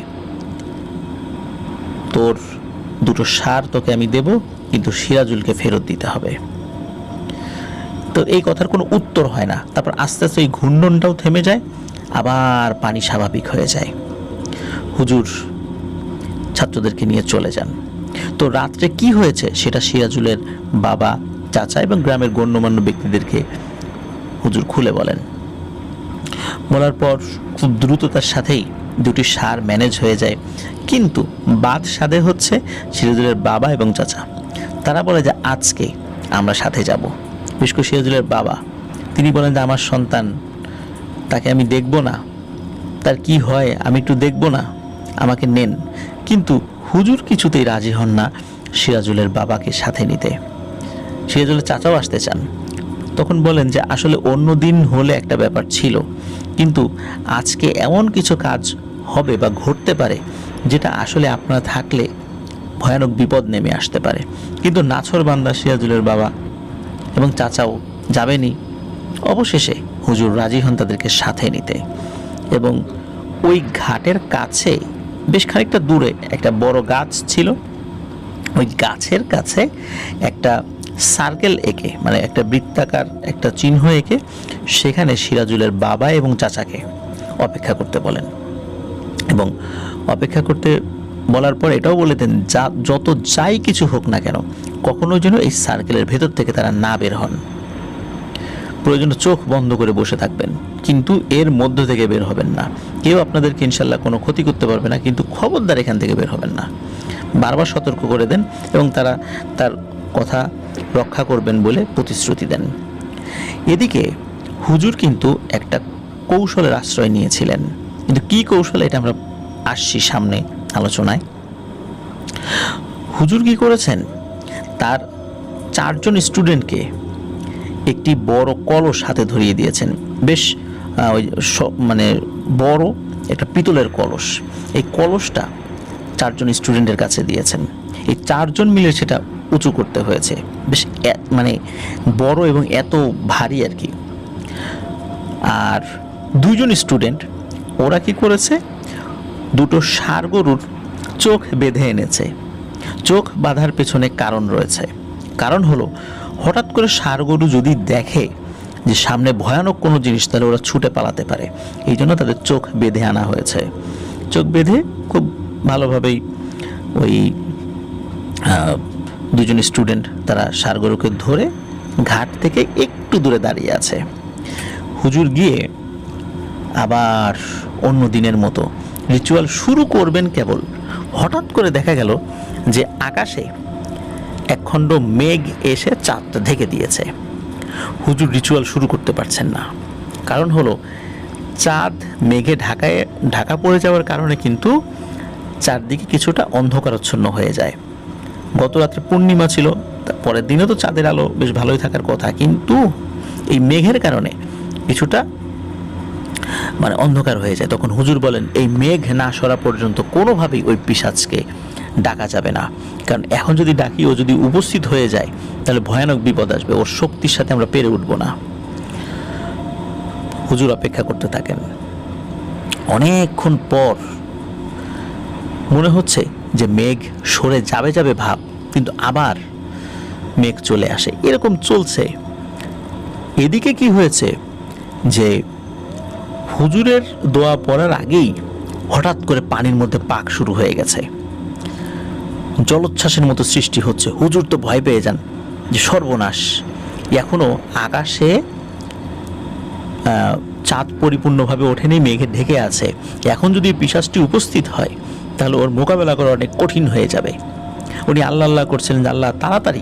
তোর 2টো ষাঁড় তোকে আমি দেব, কিন্তু সিরাজুলকে ফেরত দিতে হবে। তো এই কথার কোনো উত্তর হয় না। তারপর আস্তে আস্তে এই ঘূর্ণনটাও থেমে যায়, আবার পানি স্বাভাবিক হয়ে যায়। হুজুর ছাত্রদেরকে নিয়ে চলে যান। তো রাত্রে কি হয়েছে সেটা সিরাজুলের বাবা, চাচা এবং গ্রামের গণ্যমান্য ব্যক্তিদেরকে হুজুর খুলে বলেন। বলার পর খুব দ্রুততার সাথেই দুটি সার ম্যানেজ হয়ে যায়, কিন্তু বাদ সাধে হচ্ছে সিরাজুলের বাবা এবং চাচা। তারা বলে যে আজকে আমরা সাথে যাব। বিশেষ করে সিরাজুলের বাবা, তিনি বলেন যে আমার সন্তান, তাকে আমি দেখব না, তার কি হয় আমি একটু দেখব না, আমাকে নেন। কিন্তু হুজুর কিছুতেই রাজি হন না সিরাজুলের বাবাকে সাথে নিতে। সিরাজুলের চাচাও আসতে চান। তখন বলেন যে আসলে অন্য দিন হলে একটা ব্যাপার ছিল, কিন্তু আজকে এমন কিছু কাজ হবে বা ঘটতে পারে যেটা আসলে আপনারা থাকলে ভয়ানক বিপদ নেমে আসতে পারে। কিন্তু নাছোড়বান্দা সিরাজুলের বাবা এবং চাচাও যাবেনি। অবশেষে হুজুর রাজি হন তাদেরকে সাথে নিতে, এবং ওই ঘাটের কাছে বেশ খানিকটা দূরে একটা বড় গাছ ছিল। ওই গাছের কাছে একটা সার্কেল এঁকে, মানে একটা বৃত্তাকার একটা চিহ্ন এঁকে সেখানে সিরাজুলের বাবা এবং চাচাকে অপেক্ষা করতে বলেন। এবং অপেক্ষা করতে বলার পর এটাও বলে দেন যত যাই কিছু হোক না কেন কখনো যেন এই সার্কেলের ভেতর থেকে তারা না বের হন। প্রয়োজনে চোখ বন্ধ করে বসে থাকবেন, কিন্তু এর মধ্য থেকে বের হবেন না। কেউ আপনাদেরকে ইনশাল্লাহ কোনো ক্ষতি করতে পারবে না, কিন্তু খবরদার এখান থেকে বের হবেন না। বারবার সতর্ক করে দেন এবং তারা তার কথা রক্ষা করবেন বলে প্রতিশ্রুতি দেন। এদিকে হুজুর কিন্তু একটা কৌশলের আশ্রয় নিয়েছিলেন, কিন্তু কি কৌশল এটা আমরা আসছি সামনে আলোচনায়। হুজুর কি করেছেন, তার 4 জন স্টুডেন্টকে একটি বড় কলস হাতে ধরিয়ে দিয়েছেন। বেশ মানে বড় একটা পিতলের কলস। এই কলসটা 4 জন স্টুডেন্টের কাছে দিয়েছেন। এই 4 জন মিলে সেটা উঁচু করতে হয়েছে, বেশ মানে বড় এবং এত ভারী আর কি। আর 2 জন স্টুডেন্ট ওরা কি করেছে, দুটো ষাঁড় গরুর চোখ বেঁধে এনেছে। চোখ বাঁধার পেছনে কারণ রয়েছে। কারণ হলো, হঠাৎ করে ষাঁড় গরু যদি দেখে যে সামনে ভয়ানক কোনো জিনিস, তাহলে ওরা ছুটে পালাতে পারে। এই জন্য তাদের চোখ বেঁধে আনা হয়েছে। চোখ বেঁধে খুব ভালোভাবেই ওই 2 জন স্টুডেন্ট তারা ষাঁড় গরুকে ধরে ঘাট থেকে একটু দূরে দাঁড়িয়ে আছে। হুজুর গিয়ে আবার অন্য দিনের মতো রিচুয়াল শুরু করবেন, কেবল হঠাৎ করে দেখা গেল যে আকাশে একখণ্ড মেঘ এসে চাঁদটা ঢেকে দিয়েছে। হুজুর রিচুয়াল শুরু করতে পারছেন না। কারণ হলো, চাঁদ মেঘে ঢাকা পড়ে যাওয়ার কারণে কিন্তু চারদিকে কিছুটা অন্ধকারাচ্ছন্ন হয়ে যায়। গত রাত্রে পূর্ণিমা ছিল, পরের দিনে তো চাঁদের আলো বেশ ভালোই থাকার কথা, কিন্তু এই মেঘের কারণে কিছুটা মানে অন্ধকার হয়ে যায়। তখন হুজুর বলেন, এই মেঘ না সরা পর্যন্ত কোনোভাবেই ওই পিশাচকে ডাকা যাবে না, কারণ এখন যদি ডাকি ও যদি উপস্থিত হয়ে যায় তাহলে ভয়ানক বিপদ আসবে, ওর শক্তির সাথে আমরা পেরে উঠব না। হুজুর অপেক্ষা করতে থাকেন। অনেকক্ষণ পর মনে হচ্ছে যে মেঘ সরে যাবে ভাব, কিন্তু আবার মেঘ চলে আসে। এরকম চলছে। এদিকে কি হয়েছে যে হুজুরের দোয়া পড়ার আগেই হঠাৎ করে পানির মধ্যে পাক শুরু হয়ে গেছে, জলোচ্ছ্বাসের মতো সৃষ্টি হচ্ছে। হুজুর তো ভয় পেয়ে যান যে সর্বনাশ, এখনো আকাশে চাঁদ পরিপূর্ণভাবে ওঠেনি, মেঘে ঢেকে আছে। এখন যদি পিশাচটি উপস্থিত হয় তাহলে ওর মোকাবেলা করা অনেক কঠিন হয়ে যাবে। উনি আল্লাহ করছিলেন যে আল্লাহ তাড়াতাড়ি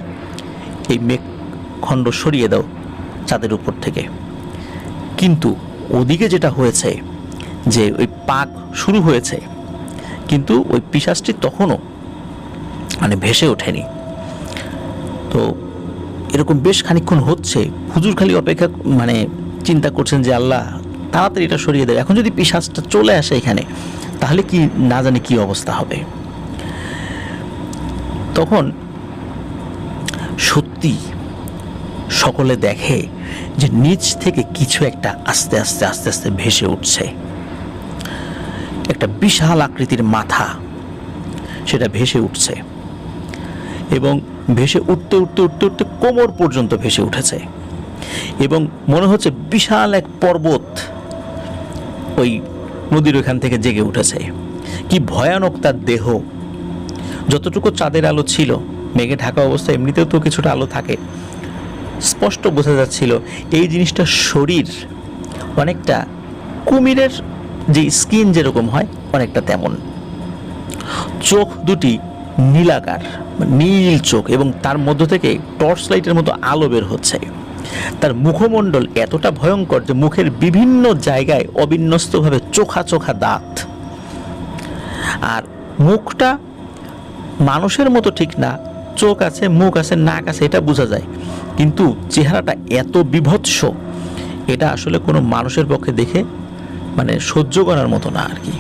এই মেঘ খণ্ড সরিয়ে দাও চাঁদের উপর থেকে। কিন্তু ওদিকে যেটা হয়েছে যে ওই পাক শুরু হয়েছে, কিন্তু ওই পিশাচটি তখনও মানে ভেসে ওঠেনি। তো এরকম বেশ খানিকক্ষণ হচ্ছে। হুজুর খালি অপেক্ষা মানে চিন্তা করছেন যে আল্লাহ তাড়াতাড়ি এটা সরিয়ে দেয়। এখন যদি পিশাচটা চলে আসে এখানে তাহলে কি না জানি কি অবস্থা হবে। তখন সত্যি সকলে দেখে যে নিচ থেকে কিছু একটা আস্তে আস্তে আস্তে আস্তে ভেসে উঠছে। একটা বিশাল আকৃতির মাথা সেটা ভেসে উঠছে, এবং ভেসে উঠতে উঠতে উঠতে উঠতে কোমর পর্যন্ত ভেসে উঠেছে। এবং মনে হচ্ছে বিশাল এক পর্বত ওই নদীর ওইখান থেকে জেগে উঠেছে। কি ভয়ানক তার দেহ! যতটুকু চাঁদের আলো ছিল, মেঘে ঢাকা অবস্থায় এমনিতেও তো কিছুটা আলো থাকে, স্পষ্ট বোঝা যাচ্ছিল এই জিনিসটার শরীর অনেকটা কুমিরের যে স্কিন যেরকম হয় অনেকটা তেমন। চোখ দুটি নীলাকার, নীল চোখ, এবং তার মধ্য থেকে টর্চ লাইটের মতো আলো বের হচ্ছে। তার মুখমণ্ডল এতটা ভয়ঙ্কর যে মুখের বিভিন্ন জায়গায় অবিন্যস্তভাবে চোখা চোখা দাঁত। আর মুখটা মানুষের মতো ঠিক না, চোখ আছে, মুখ আছে, নাক আছে, এটা বোঝা যায়, কিন্তু চেহারাটা এত বিভৎস, এটা আসলে কোনো মানুষের পক্ষে দেখে মানে সহ্য করার মতো না আর কি।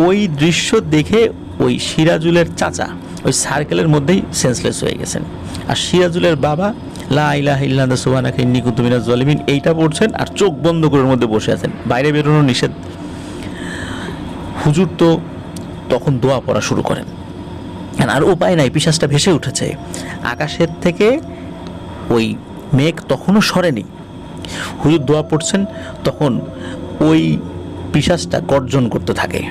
ওই দৃশ্য দেখে ওই সিরাজুলের চাচা ওই সার্কেলের মধ্যেই সেন্সলেস হয়ে গেছেন, আর সিরাজুলের বাবা লা ইলাহা ইল্লাল্লাহ সুবহানাকা ইন্নী কুনতু মিনাজ জালিমিন এইটা পড়ছেন আর চোখ বন্ধ করে মধ্যে বসে আছেন, বাইরে বেরোনো নিষেধ। হুজুর তো তখন দোয়া পড়া শুরু করেন, আর উপায় নাই, পিশাচটা ভেসে উঠেছে আকাশের থেকে, ওই মেঘ তখনও সরেনি। হুজুর দোয়া পড়ছেন, তখন ওই পিশাচটা গর্জন করতে থাকে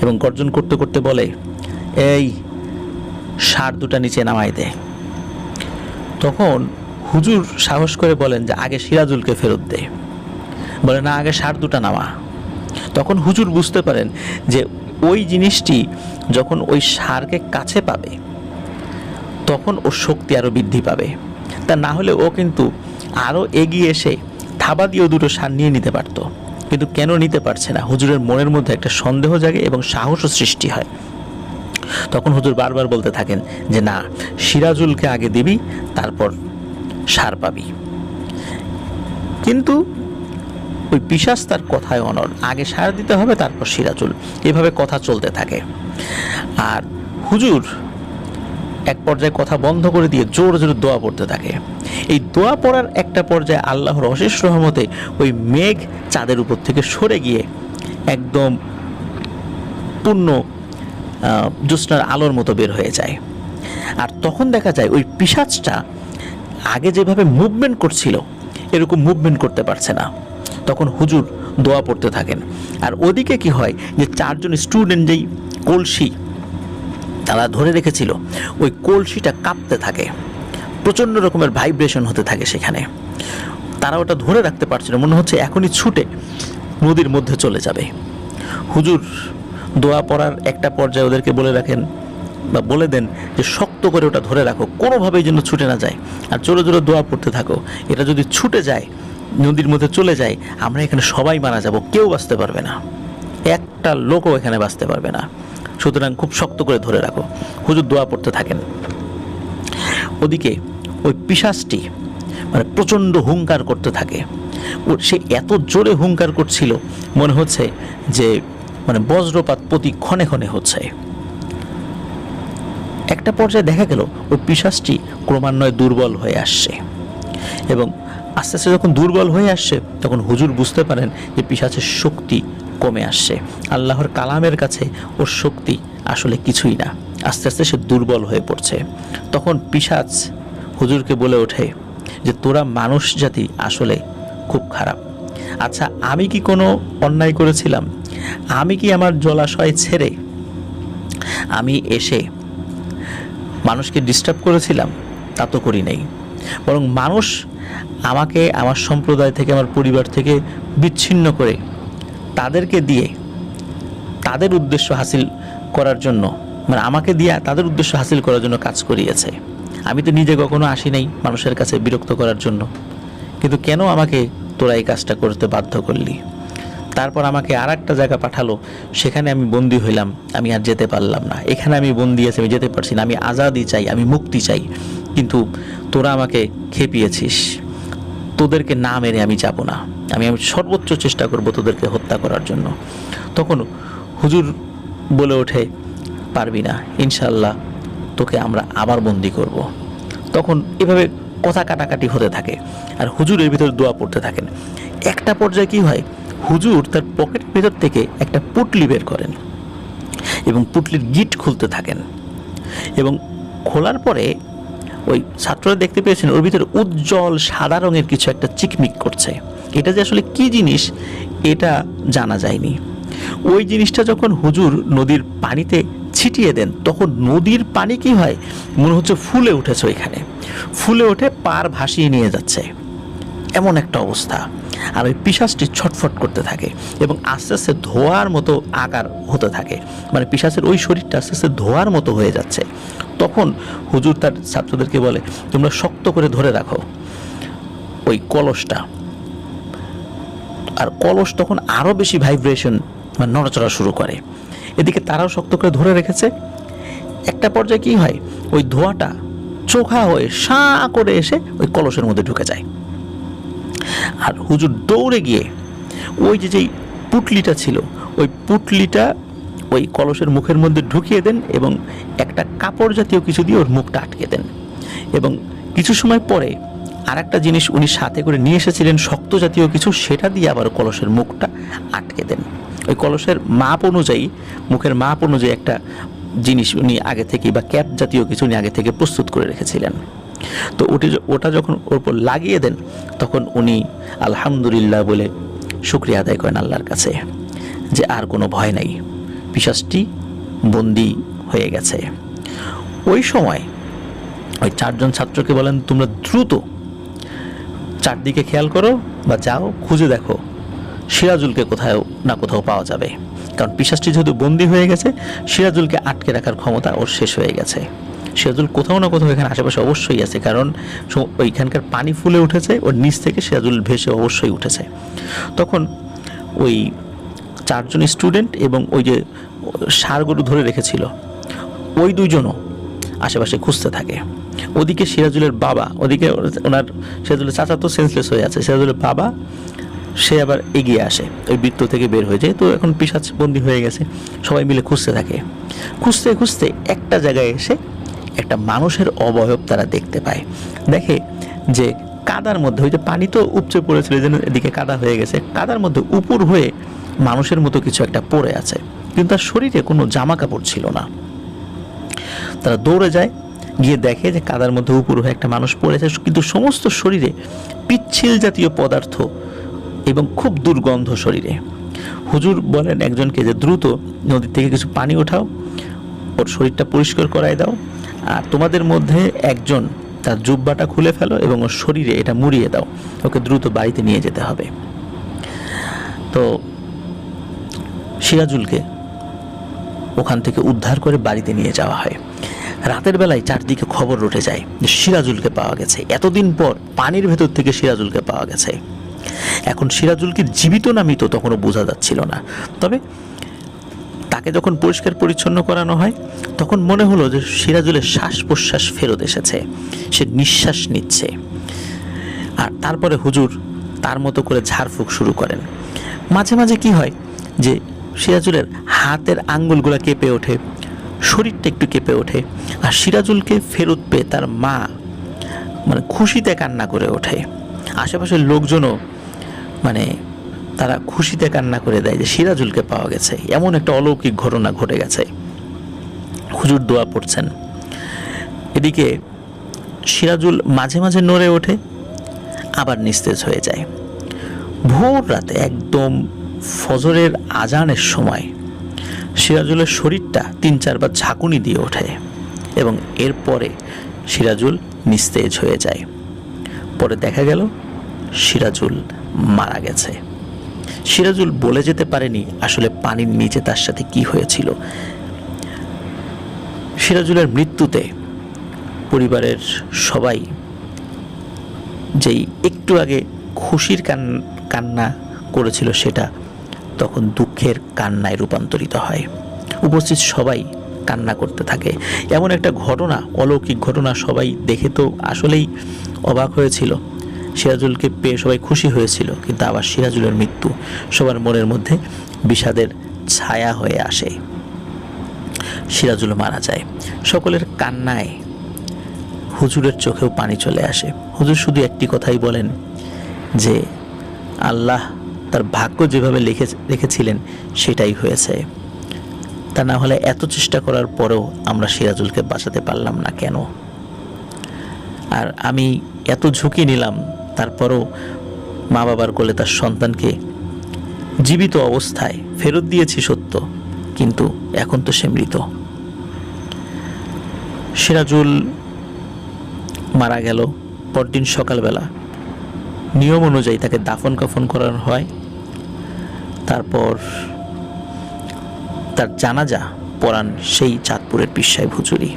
এবং গর্জন করতে করতে বলে, এই ষাঁড় দুটা নিচে নামাই দে। তখন হুজুর সাহস করে বলেন যে আগে সিরাজুলকে ফেরত দে। বলে না, আগে ষাঁড় দুটা নামা। তখন হুজুর বুঝতে পারেন যে ওই জিনিসটি যখন ওই ষাঁড়কে কাছে পাবে তখন ওর শক্তি আরও বৃদ্ধি পাবে, তা না হলে ও কিন্তু আরও এগিয়ে এসে থাবা দিয়েও দুটো ষাঁড় নিয়ে নিতে পারতো, কিন্তু কেন নিতে পারছে না? হুজুরের মনের মধ্যে একটা সন্দেহ জাগে এবং সাহসও সৃষ্টি হয়। তখন হুজুর বারবার বলতে থাকেন যে না, সিরাজুলকে আগে দিবি, তারপর ষাঁড় পাবি। কিন্তু ওই পিশাচ তার কথায় অনড়, আগে ষাঁড় দিতে হবে, তারপর সিরাজুল। এভাবে কথা চলতে থাকে। আর হুজুর এক পর্যায়ে কথা বন্ধ করে দিয়ে জোরে জোরে দোয়া পড়তে থাকে। এই দোয়া পড়ার একটা পর্যায়ে আল্লাহর অশেষ রহমতে ওই মেঘ চাঁদের উপর থেকে সরে গিয়ে একদম পূর্ণ জ্যোৎস্নার আলোর মতো বের হয়ে যায়। আর তখন দেখা যায় ওই পিশাচটা আগে যেভাবে মুভমেন্ট করছিল এরকম মুভমেন্ট করতে পারছে না। তখন হুজুর দোয়া পড়তে থাকেন, আর ওদিকে কি হয় যে চারজন স্টুডেন্ট যেই কলসি তারা ধরে রেখেছিল, ওই কলসিটা কাঁপতে থাকে, প্রচণ্ড রকমের ভাইব্রেশন হতে থাকে সেখানে। তারা ওটা ধরে রাখতে পারছিল, মনে হচ্ছে এখনই ছুটে নদীর মধ্যে চলে যাবে। হুজুর দোয়া পড়ার একটা পর্যায়ে ওদেরকে বলে রাখেন বা বলে দেন যে শক্ত করে ওটা ধরে রাখো, কোনোভাবেই যেন ছুটে না যায়, আর জোরে জোরে দোয়া পড়তে থাকো। এটা যদি ছুটে যায়, নদীর মধ্যে চলে যায়, আমরা এখানে সবাই মারা যাব, কেউ বাঁচতে পারবে না, একটা লোকও এখানে বাঁচতে পারবে না, সুতরাং খুব শক্ত করে ধরে রাখো। হুজুর দোয়া পড়তে থাকেন। ওদিকে ওই পিশাচটি মানে প্রচণ্ড হুঙ্কার করতে থাকে। সে এত জোরে হুঙ্কার করছিল মনে হচ্ছে যে মানে বজ্রপাত প্রতি ক্ষণে ক্ষণে হচ্ছে। একটা পর্যায়ে দেখা গেল ওই পিশাচটি ক্রমান্বয়ে দুর্বল হয়ে আসছে, এবং আস্তে আস্তে যখন দুর্বল হয়ে আসছে তখন হুজুর বুঝতে পারেন যে পিশাচের শক্তি কমে আসছে। আল্লাহর কালামের কাছে ওর শক্তি আসলে কিছুই না, আস্তে আস্তে সে দুর্বল হয়ে পড়ছে। তখন পিশাচ হুজুরকে বলে ওঠে যে তোরা মানুষ জাতি আসলে খুব খারাপ। আচ্ছা, আমি কি কোনো অন্যায় করেছিলাম? আমি কি আমার জলাশয় ছেড়ে আমি এসে মানুষকে ডিস্টার্ব করেছিলাম? তা তো করি নাই, বরং মানুষ আমাকে আমার সম্প্রদায় থেকে, আমার পরিবার থেকে বিচ্ছিন্ন করে তাদেরকে দিয়ে তাদের উদ্দেশ্য হাসিল করার জন্য, মানে আমাকে দিয়ে তাদের উদ্দেশ্য হাসিল করার জন্য কাজ করিয়েছে। আমি তো নিজে কখনো আসি নাই মানুষের কাছে বিরক্ত করার জন্য, কিন্তু কেন আমাকে তোরা এই কাজটা করতে বাধ্য করলি? তারপর আমাকে আর একটা জায়গা পাঠালো, সেখানে আমি বন্দী হইলাম, আমি আর যেতে পারলাম না। এখানে আমি বন্দী আছি, আমি যেতে পারছি না, আমি আজাদি চাই, আমি মুক্তি চাই, কিন্তু তোরা আমাকে খেপিয়েছিস। তোদেরকে না মেরে আমি যাব না, আমি সর্বোচ্চ চেষ্টা করব তোদেরকে হত্যা করার জন্য। তখন হুজুর বলে ওঠে, পারবি না, ইনশাল্লাহ তোকে আমরা আবার বন্দী করব। তখন এভাবে কথা কাটাকাটি হতে থাকে, আর হুজুর এর ভিতরে দোয়া পড়তে থাকেন। একটা পর্যায়ে কি হয়, হুজুর তার পকেটের ভেতর থেকে একটা পুটলি বের করেন এবং পুটলির গিট খুলতে থাকেন, এবং খোলার পরে ওই ছাত্ররা দেখতে পেয়েছেন ওর ভিতরে উজ্জ্বল সাদা রঙের কিছু একটা চিকমিক করছে। এটা যে আসলে কি জিনিস এটা জানা যায়নি। ওই জিনিসটা যখন হুজুর নদীর পানিতে ছিটিয়ে দেন তখন নদীর পানি কি হয়, মনে হচ্ছে ফুলে উঠেছে, ওইখানে ফুলে উঠে পার ভাসিয়ে নিয়ে যাচ্ছে, এমন একটা অবস্থা। আর ওই পিশাচটি ছটফট করতে থাকে এবং আস্তে আস্তে ধোঁয়ার মতো আকার হতে থাকে, মানে পিশাচের ওই শরীরটা আস্তে আস্তে ধোঁয়ার মতো হয়ে যাচ্ছে। তখন হুজুর তার ছাত্রদেরকে বলে, তোমরা শক্ত করে ধরে রাখো ওই কলসটা। আর কলস তখন আরও বেশি ভাইব্রেশন মানে নড়াচড়া শুরু করে। এদিকে তারাও শক্ত করে ধরে রেখেছে। একটা পর্যায়ে কি হয়, ওই ধোঁয়াটা চোখা হয়ে সাঁ করে এসে ওই কলসের মধ্যে ঢুকে যায়। আর হুজুর দৌড়ে গিয়ে ওই যেই পুটলিটা ছিল ওই পুটলিটা ওই কলসের মুখের মধ্যে ঢুকিয়ে দেন এবং একটা কাপড় জাতীয় কিছু দিয়ে ওর মুখটা আটকে দেন। এবং কিছু সময় পরে আর একটা জিনিস উনি সাথে করে নিয়ে এসেছিলেন শক্ত জাতীয় কিছু, সেটা দিয়ে আবার কলসের মুখটা আটকে দেন। ওই কলসের মাপ অনুযায়ী, মুখের মাপ অনুযায়ী একটা জিনিস উনি আগে থেকে বা ক্যাপ জাতীয় কিছু উনি আগে থেকে প্রস্তুত করে রেখেছিলেন। তো ওটা যখন ওর উপর লাগিয়ে দেন তখন উনি আলহামদুলিল্লাহ বলে শুকরিয়া আদায় করেন আল্লাহর কাছে যে আর কোনো ভয় নাই, পিশাচটি বন্দী হয়ে গেছে। ওই সময় ওই চারজন ছাত্রকে বলেন, তোমরা দ্রুত চারদিকে খেয়াল করো বা যাও খুঁজে দেখো সিরাজুলকে কোথাও না কোথাও পাওয়া যাবে, কারণ পিশাচটি যেহেতু বন্দী হয়ে গেছে সিরাজুলকে আটকে রাখার ক্ষমতা ওর শেষ হয়ে গেছে। সিরাজুল কোথাও না কোথাও এখানে আশেপাশে অবশ্যই আছে, কারণ ওইখানকার পানি ফুলে উঠেছে, ওর নিচ থেকে সিরাজুল ভেসে অবশ্যই উঠেছে। তখন ওই চারজন স্টুডেন্ট এবং ওই যে ষাঁড় গরু ধরে রেখেছিল ওই দুইজনও আশেপাশে খুঁজতে থাকে। ওদিকে সিরাজুলের বাবা, ওদিকে ওনার সিরাজুলের চাচা তো সেন্সলেস হয়ে আছে, সিরাজুলের বাবা সে আবার এগিয়ে আসে, ওই বৃত্ত থেকে বের হয়ে যায়। তো এখন পিশাচ বন্দী হয়ে গেছে, সবাই মিলে খুঁজতে থাকে। খুঁজতে খুঁজতে একটা জায়গায় এসে একটা মানুষের অবয়ব তারা দেখতে পায়। দেখে যে কাদার মধ্যে, ওই যে পানি তো উপচে পড়েছিল যেন এদিকে কাদা হয়ে গেছে, কাদার মধ্যে উপর হয়ে মানুষের মতো কিছু একটা পড়ে আছে, কিন্তু তার শরীরে কোনো জামা কাপড় ছিল না। তারা দৌড়ে যায়, গিয়ে দেখে যে কাদার মধ্যে উপর হয়ে একটা মানুষ পড়েছে, কিন্তু সমস্ত শরীরে পিচ্ছিল জাতীয় পদার্থ এবং খুব দুর্গন্ধ শরীরে। হুজুর বলেন একজনকে যে দ্রুত নদী থেকে কিছু পানি ওঠাও, ওর শরীরটা পরিষ্কার করায় দাও, আর তোমাদের মধ্যে একজন তার জুব্বাটা খুলে ফেলো এবং ওর শরীরে এটা মুড়িয়ে দাও, ওকে দ্রুত বাড়িতে নিয়ে যেতে হবে। তো সিরাজুলকে ওখান থেকে উদ্ধার করে বাড়িতে নিয়ে যাওয়া হয়। রাতের বেলায় চারদিকে খবর উঠে যায় যে সিরাজুলকে পাওয়া গেছে, এতদিন পর পানির ভেতর থেকে সিরাজুলকে পাওয়া গেছে। এখন সিরাজুলকে জীবিত না মৃত তখনও বোঝা যাচ্ছিল না, তবে তাকে যখন পরিষ্কার পরিচ্ছন্ন করানো হয় তখন মনে হলো যে সিরাজুলের শ্বাস প্রশ্বাস ফেরত এসেছে, সে নিঃশ্বাস নিচ্ছে। আর তারপরে হুজুর তার মতো করে ঝাড়ফুঁক শুরু করেন। মাঝে মাঝে কি হয় যে সিরাজুলের হাতের আঙ্গুলগুলো কেঁপে ওঠে, শরীরটা একটু কেঁপে ওঠে, আর সিরাজুলকে ফেরত পেয়ে তার মা মানে খুশিতে কান্না করে ওঠে। আশেপাশের লোকজনও মানে তারা খুশিতে কান্না করে দেয় যে সিরাজুলকে পাওয়া গেছে, এমন একটা অলৌকিক ঘটনা ঘটে গেছে। হুজুর দোয়া পড়ছেন, এদিকে সিরাজুল মাঝে মাঝে নড়ে ওঠে আবার নিস্তেজ হয়ে যায়। ভোর রাতে একদম ফজরের আজানের সময় সিরাজুলের শরীরটা 3-4 বার ঝাঁকুনি দিয়ে ওঠে এবং এরপরে সিরাজুল নিস্তেজ হয়ে যায়। পরে দেখা গেল সিরাজুল মারা গেছে। সিরাজুল বলে যেতে পারেনি আসলে পানির নিচে তার সাথে কি হয়েছিল। সিরাজুলের মৃত্যুতে পরিবারের সবাই যেই একটু আগে খুশির কান্না করেছিল সেটা তখন দুঃখের কান্নায় রূপান্তরিত হয়। উপস্থিত সবাই কান্না করতে থাকে। এমন একটা ঘটনা, অলৌকিক ঘটনা, সবাই দেখে তো আসলেই অবাক হয়েছিল। সিরাজুলকে পেয়ে সবাই খুশি হয়েছিল, কিন্তু আবার সিরাজুলের মৃত্যু সবার মনের মধ্যে বিষাদের ছায়া হয়ে আসে। সিরাজুল মারা যায়। সকলের কান্নায় হুজুরের চোখেও পানি চলে আসে। হুজুর শুধু একটি কথাই বলেন যে আল্লাহ তার ভাগ্য যেভাবে রেখেছিলেন সেটাই হয়েছে, তা না হলে এত চেষ্টা করার পরেও আমরা সিরাজুলকে বাঁচাতে পারলাম না কেন। আর আমি এত ঝুঁকি নিলাম, তারপরও মা বাবার কোলে তার সন্তানকে জীবিত অবস্থায় ফেরত দিয়েছি সত্য, কিন্তু এখন তো সে মৃত। সিরাজুল মারা গেল। পরদিন সকালবেলা নিয়ম অনুযায়ী তাকে দাফন কাফন করানো হয়। তারপর তার জানাজা পড়ান সেই চাঁদপুরের পীর সাহেব হুজুরই।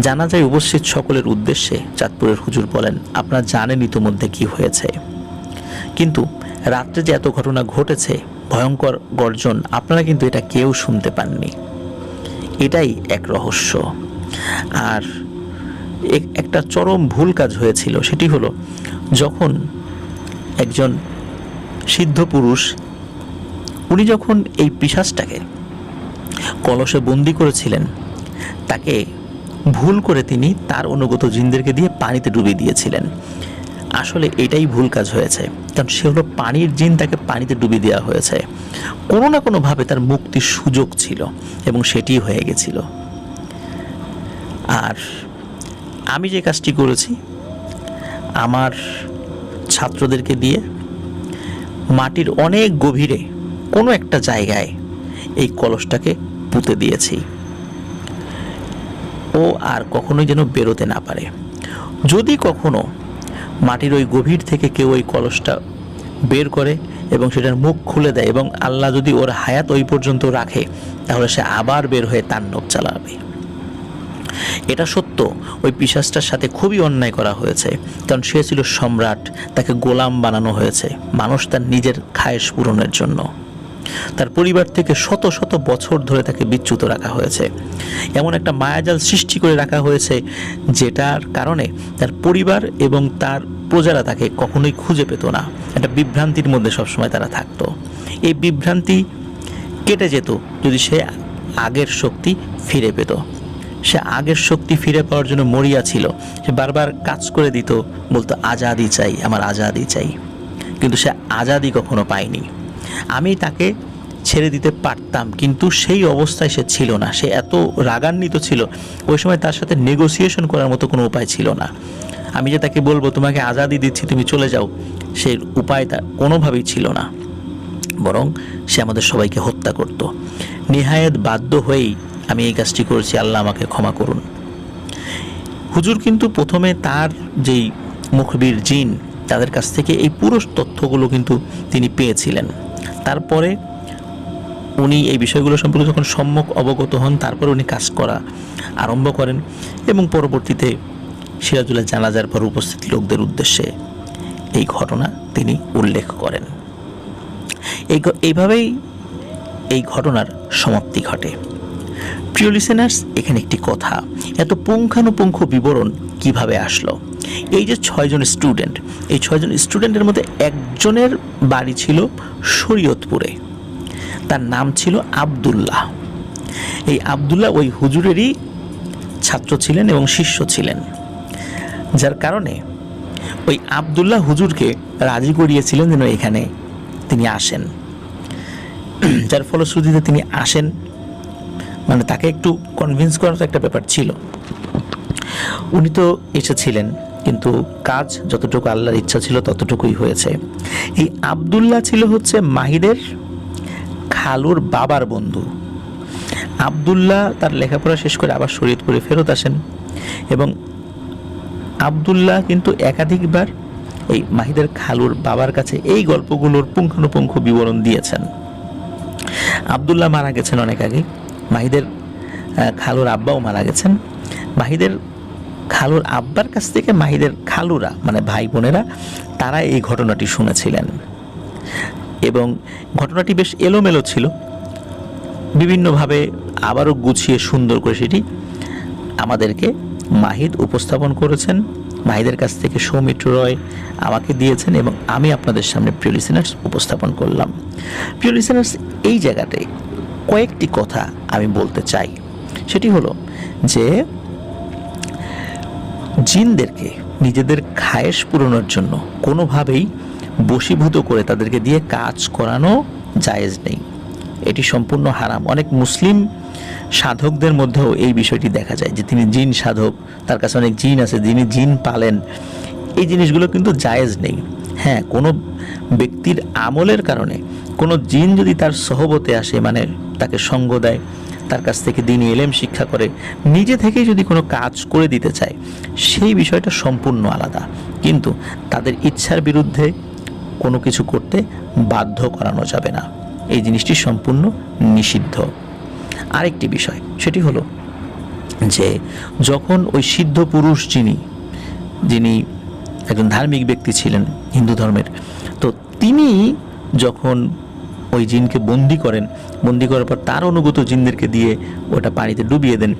জানাজায় উপস্থিত সকলের উদ্দেশ্যে চাঁদপুরের হুজুর বলেন, আপনারা জানেন ইতিমধ্যে কি হয়েছে, কিন্তু রাত্রে যে এত ঘটনা ঘটেছে, ভয়ঙ্কর গর্জন, আপনারা কিন্তু এটা কেউ শুনতে পাননি। এটাই এক রহস্য। আর একটা চরম ভুল কাজ হয়েছিল, সেটি হলো যখন একজন সিদ্ধ পুরুষ উনি যখন এই পিশাচটাকে কলসে বন্দি করেছিলেন, তাকে ভুল করে তিনি তার অনুগত জিনদেরকে দিয়ে পানিতে ডুবিয়ে দিয়েছিলেন। আসলে এটাই ভুল কাজ হয়েছে, কারণ সে হলো পানির জিন, তাকে পানিতে ডুবিয়ে দেওয়া হয়েছে। কোনো না কোনোভাবে তার মুক্তির সুযোগ ছিল এবং সেটি হয়ে গেছিল। আর আমি যে কাজটি করেছি, আমার ছাত্রদেরকে দিয়ে মাটির অনেক গভীরে কোনো একটা জায়গায় এই কলসটাকে পুঁতে দিয়েছি, ও আর কখনোই যেন বেরোতে না পারে। যদি কখনো মাটির ওই গভীর থেকে কেউ ওই কলসটা বের করে এবং সেটার মুখ খুলে দেয়, এবং আল্লাহ যদি ওর হায়াত ওই পর্যন্ত রাখে, তাহলে সে আবার বের হয়ে তাণ্ডব চালাবে। এটা সত্য, ওই পিশাচটার সাথে খুবই অন্যায় করা হয়েছে, কারণ সে ছিল সম্রাট, তাকে গোলাম বানানো হয়েছে মানুষ তার নিজের খায়েশ পূরণের জন্য। তার পরিবার থেকে শত শত বছর ধরে তাকে বিচ্যুত রাখা হয়েছে, এমন একটা মায়াজাল সৃষ্টি করে রাখা হয়েছে যেটার কারণে তার পরিবার এবং তার প্রজারা তাকে কখনোই খুঁজে পেত না। একটা বিভ্রান্তির মধ্যে সবসময় তারা থাকতো। এই বিভ্রান্তি কেটে যেত যদি সে আগের শক্তি ফিরে পেত। সে আগের শক্তি ফিরে পাওয়ার জন্য মরিয়া ছিল। সে বারবার কাজ করে দিত, বলতো আজাদি চাই, আমার আজাদি চাই, কিন্তু সে আজাদি কখনো পায়নি। আমি তাকে ছেড়ে দিতে পারতাম, কিন্তু সেই অবস্থায় সে ছিল না। সে এত রাগান্বিত ছিল, ওই সময় তার সাথে নেগোসিয়েশন করার মতো কোনো উপায় ছিল না। আমি যে তাকে বলবো তোমাকে আজাদি দিচ্ছি, তুমি চলে যাও, সেই উপায় তার কোনোভাবেই ছিল না। বরং সে আমাদের সবাইকে হত্যা করত। নিহায়েত বাধ্য হয়েই আমি এই কাজটি করেছি, আল্লাহ আমাকে ক্ষমা করুন। হুজুর কিন্তু প্রথমে তার যেই মুখবির জিন, তাদের কাছ থেকে এই পুরো তথ্যগুলো কিন্তু তিনি পেয়েছিলেন। তারপরে উনি এই বিষয়গুলো সম্পর্কে যখন সম্যক অবগত হন, তারপর উনি কাজ করা আরম্ভ করেন এবং পরবর্তীতে সিরাজুলের জানাজার পর উপস্থিত লোকদের উদ্দেশ্যে এই ঘটনা তিনি উল্লেখ করেন। এইভাবেই এই ঘটনার সমাপ্তি ঘটে। প্রিয় লিসেনার্স, এখানে একটি কথা, এত পুঙ্খানুপুঙ্খ বিবরণ কিভাবে আসলো? এই যে 6 জন স্টুডেন্ট, এই 6 জন স্টুডেন্টের মধ্যে একজনের বাড়ি ছিল শরীয়তপুরে, তার নাম ছিল আব্দুল্লাহ। এই আব্দুল্লাহ ওই হুজুরেরই ছাত্র ছিলেন এবং শিষ্য ছিলেন, যার কারণে ওই আব্দুল্লাহ হুজুরকে রাজি করিয়েছিলেন যেন এখানে তিনি আসেন। যার ফলশ্রুতিতে তিনি আসেন, মানে তাকে একটু কনভিন্স করার একটা ব্যাপার ছিল। উনি তো এসেছিলেন, কিন্তু কাজ যতটুকু আল্লাহর ইচ্ছা ছিল ততটুকুই হয়েছে। এই আব্দুল্লাহ ছিল হচ্ছে মাহিদের খালুর বাবার বন্ধু। আব্দুল্লাহ তার লেখাপড়া শেষ করে আবার শরীয়তপুরে ফেরত আসেন এবং আব্দুল্লাহ কিন্তু একাধিকবার এই মাহিদের খালুর বাবার কাছে এই গল্পগুলোর পুঙ্খানুপুঙ্খ বিবরণ দিয়েছেন। আব্দুল্লাহ মারা গেছেন অনেক আগে, মাহিদের খালুর আব্বাও মারা গেছেন। মাহিদের খালুর আব্বার কাছ থেকে মাহিদের খালুরা, মানে ভাই বোনেরা, তারা এই ঘটনাটি শুনেছিলেন এবং ঘটনাটি বেশ এলোমেলো ছিল। বিভিন্নভাবে আবারও গুছিয়ে সুন্দর করে সেটি আমাদেরকে মাহিদ উপস্থাপন করেছেন। মাহিদের কাছ থেকে সৌমিত্র রয় আমাকে দিয়েছেন এবং আমি আপনাদের সামনে প্রিয় লিসেনার্স উপস্থাপন করলাম। প্রিয় লিসেনার্স, এই জায়গাটায় কয়েকটি কথা আমি বলতে চাই। সেটি হলো যে জিনদেরকে নিজেদের খায়েশ পূরণের জন্য কোনোভাবেই বশীভূত করে তাদেরকে দিয়ে কাজ করানো জায়েজ নেই, এটি সম্পূর্ণ হারাম। অনেক মুসলিম সাধকদের মধ্যেও এই বিষয়টি দেখা যায় যে তিনি জিন সাধক, তার কাছে অনেক জিন আছে, যিনি জিন পালেন। এই জিনিসগুলো কিন্তু জায়েজ নেই। হ্যাঁ, কোনো ব্যক্তির আমলের কারণে কোনো জিন যদি তার সহবতে আসে, মানে তাকে সঙ্গ দেয়, তার কাছ থেকে দ্বীনি ইলম শিক্ষা করে, নিজে থেকেই যদি কোনো কাজ করে দিতে চায়, সেই বিষয়টা সম্পূর্ণ আলাদা। কিন্তু তাদের ইচ্ছার বিরুদ্ধে কোনো কিছু করতে বাধ্য করানো যাবে না, এই জিনিসটি সম্পূর্ণ নিষিদ্ধ। আরেকটি বিষয় সেটি হলো যে যখন ওই সিদ্ধ পুরুষ যিনি একজন ধার্মিক ব্যক্তি ছিলেন হিন্দু ধর্মের, তো তিনি যখন ওই জিনকে বন্দি করার পর তার অনুগত জিনদেরকে দিয়ে ওটা পানিতে ডুবিয়ে দেন,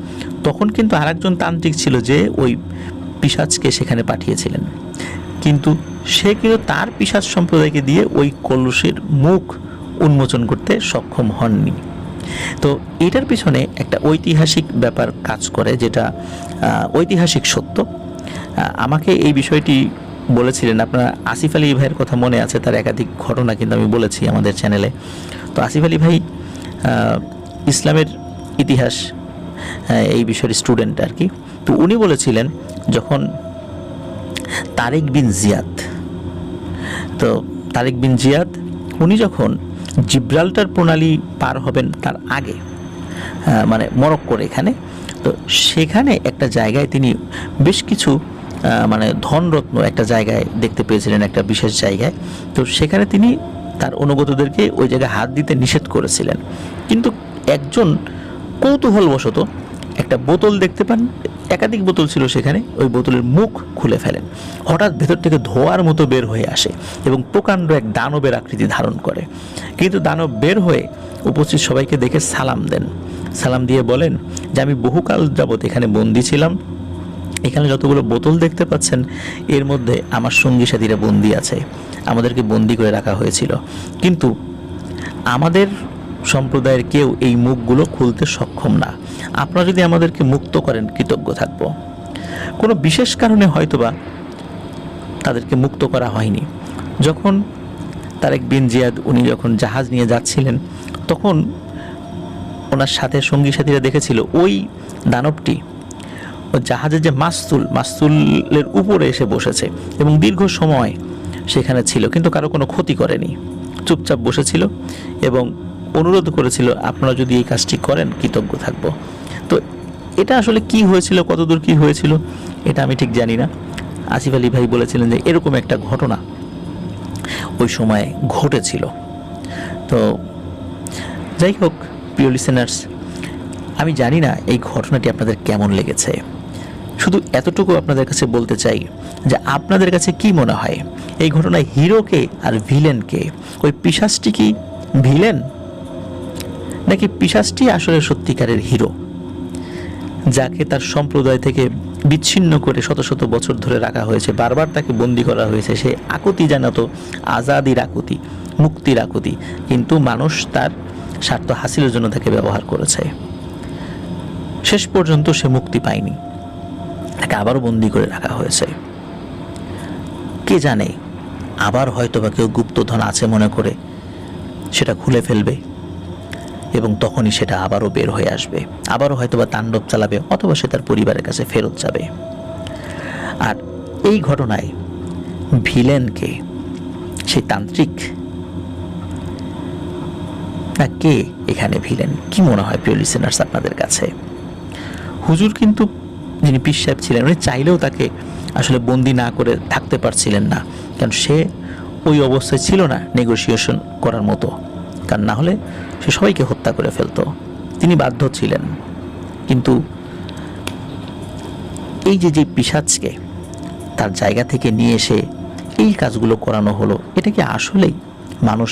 তখন কিন্তু আরেকজন তান্ত্রিক ছিল যে ওই পিশাচকে সেখানে পাঠিয়েছিলেন, কিন্তু সে কিন্তু তার পিশাচ সম্প্রদায়কে দিয়ে ওই কলসের মুখ উন্মোচন করতে সক্ষম হননি। তো এটার পিছনে একটা ঐতিহাসিক ব্যাপার কাজ করে, যেটা ঐতিহাসিক সত্য। আমাকে এই বিষয়টি বলেছিলেন, আপনার আসিফ আলী ভাইয়ের কথা মনে আছে, তার একাধিক ঘটনা কিন্তু আমি বলেছি আমাদের চ্যানেলে। তো আসিফ আলী ভাই ইসলামের ইতিহাস এই বিষয়ের স্টুডেন্ট আর কি। তো উনি বলেছিলেন যখন তারেক বিন জিয়াদ উনি যখন জিব্রাল্টার প্রণালী পার হবেন তার আগে, মানে মরক্কোর এখানে, তো সেখানে একটা জায়গায় তিনি বেশ কিছু মানে ধনরত্ন একটা জায়গায় দেখতে পেয়েছিলেন, একটা বিশেষ জায়গায়। তো সেখানে তিনি তার অনুগতদেরকে ওই জায়গায় হাত দিতে নিষেধ করেছিলেন, কিন্তু একজন কৌতূহলবশত একটা বোতল দেখতে পান, একাধিক বোতল ছিল সেখানে, ওই বোতলের মুখ খুলে ফেলেন। হঠাৎ ভেতর থেকে ধোঁয়ার মতো বের হয়ে আসে এবং প্রকাণ্ড এক দানবের আকৃতি ধারণ করে। কিন্তু দানব বের হয়ে উপস্থিত সবাইকে দেখে সালাম দিয়ে বলেন যে আমি বহুকাল যাবৎ এখানে বন্দি ছিলাম, এখানে যতগুলো বোতল দেখতে পাচ্ছেন এর মধ্যে আমার সঙ্গী সাথীরা বন্দি আছে, আমাদেরকে বন্দি করে রাখা হয়েছিল, কিন্তু আমাদের সম্প্রদায়ের কেউ এই মুখগুলো খুলতে সক্ষম না। আপনারা যদি আমাদেরকে মুক্ত করেন কৃতজ্ঞ থাকব। কোনো বিশেষ কারণে হয়তোবা তাদেরকে মুক্ত করা হয়নি। যখন তারেক বিন জিয়াদ উনি যখন জাহাজ নিয়ে যাচ্ছিলেন, তখন ওনার সাথে সঙ্গী সাথীরা দেখেছিল ওই দানবটি ও জাহাজের যে মাস্তুলের উপরে এসে বসেছে এবং দীর্ঘ সময় সেখানে ছিল, কিন্তু কারো কোনো ক্ষতি করেনি, চুপচাপ বসেছিল এবং অনুরোধ করেছিল আপনারা যদি এই কাজটি করেন কৃতজ্ঞ থাকব। তো এটা আসলে কি হয়েছিল, কতদূর কি হয়েছিল এটা আমি ঠিক জানি না। আসিফ আলী ভাই বলেছিলেন যে এরকম একটা ঘটনা ওই সময় ঘটেছিল। তো যাই হোক প্রিয় লিসেনার্স, আমি জানি না এই ঘটনাটি আপনাদের কেমন লেগেছে, শুধু এতটুকু আপনাদের কাছে বলতে চাই যে আপনাদের কাছে কি মনে হয় এই ঘটনায় হিরোকে আর ভিলেনকে, ওই পিশাচটি কি ভিলেন নাকি পিশাচটি আসলে সত্যিকারের হিরো, যাকে তার সম্প্রদায় থেকে বিচ্ছিন্ন করে শত শত বছর ধরে রাখা হয়েছে, বারবার তাকে বন্দি করা হয়েছে, সে আকুতি জানাতো আজাদির আকুতি, মুক্তির আকুতি, কিন্তু মানুষ তার স্বার্থ হাসিলের জন্য তাকে ব্যবহার করেছে, শেষ পর্যন্ত সে মুক্তি পায়নি, তাকে আবারও বন্দি করে রাখা হয়েছে। কে জানে আবার হয়তো বা কেউ গুপ্তধন আছে মনে করে সেটা খুলে ফেলবে এবং তখনই সেটা আবারও বের হয়ে আসবে, আবারও হয়তো বা তাণ্ডব চালাবে, অথবা সে তার পরিবারের কাছে ফেরত যাবে। আর এই ঘটনায় ভিলেনকে, সেই তান্ত্রিক না কে এখানে ভিলেন, কি মনে হয় প্রিয় লিসেনার্স আপনাদের কাছে? হুজুর কিন্তু যিনি পীর সাহেব ছিলেন উনি চাইলেও তাকে আসলে বন্দি না করে থাকতে পারছিলেন না, কারণ সে ওই অবস্থায় ছিল না নেগোসিয়েশন করার মতো, কারণ না হলে সে সবাইকে হত্যা করে ফেলতো, তিনি বাধ্য ছিলেন। কিন্তু এই যে পিশাচকে তার জায়গা থেকে নিয়ে এসে এই কাজগুলো করানো হলো, এটা কি আসলেই মানুষ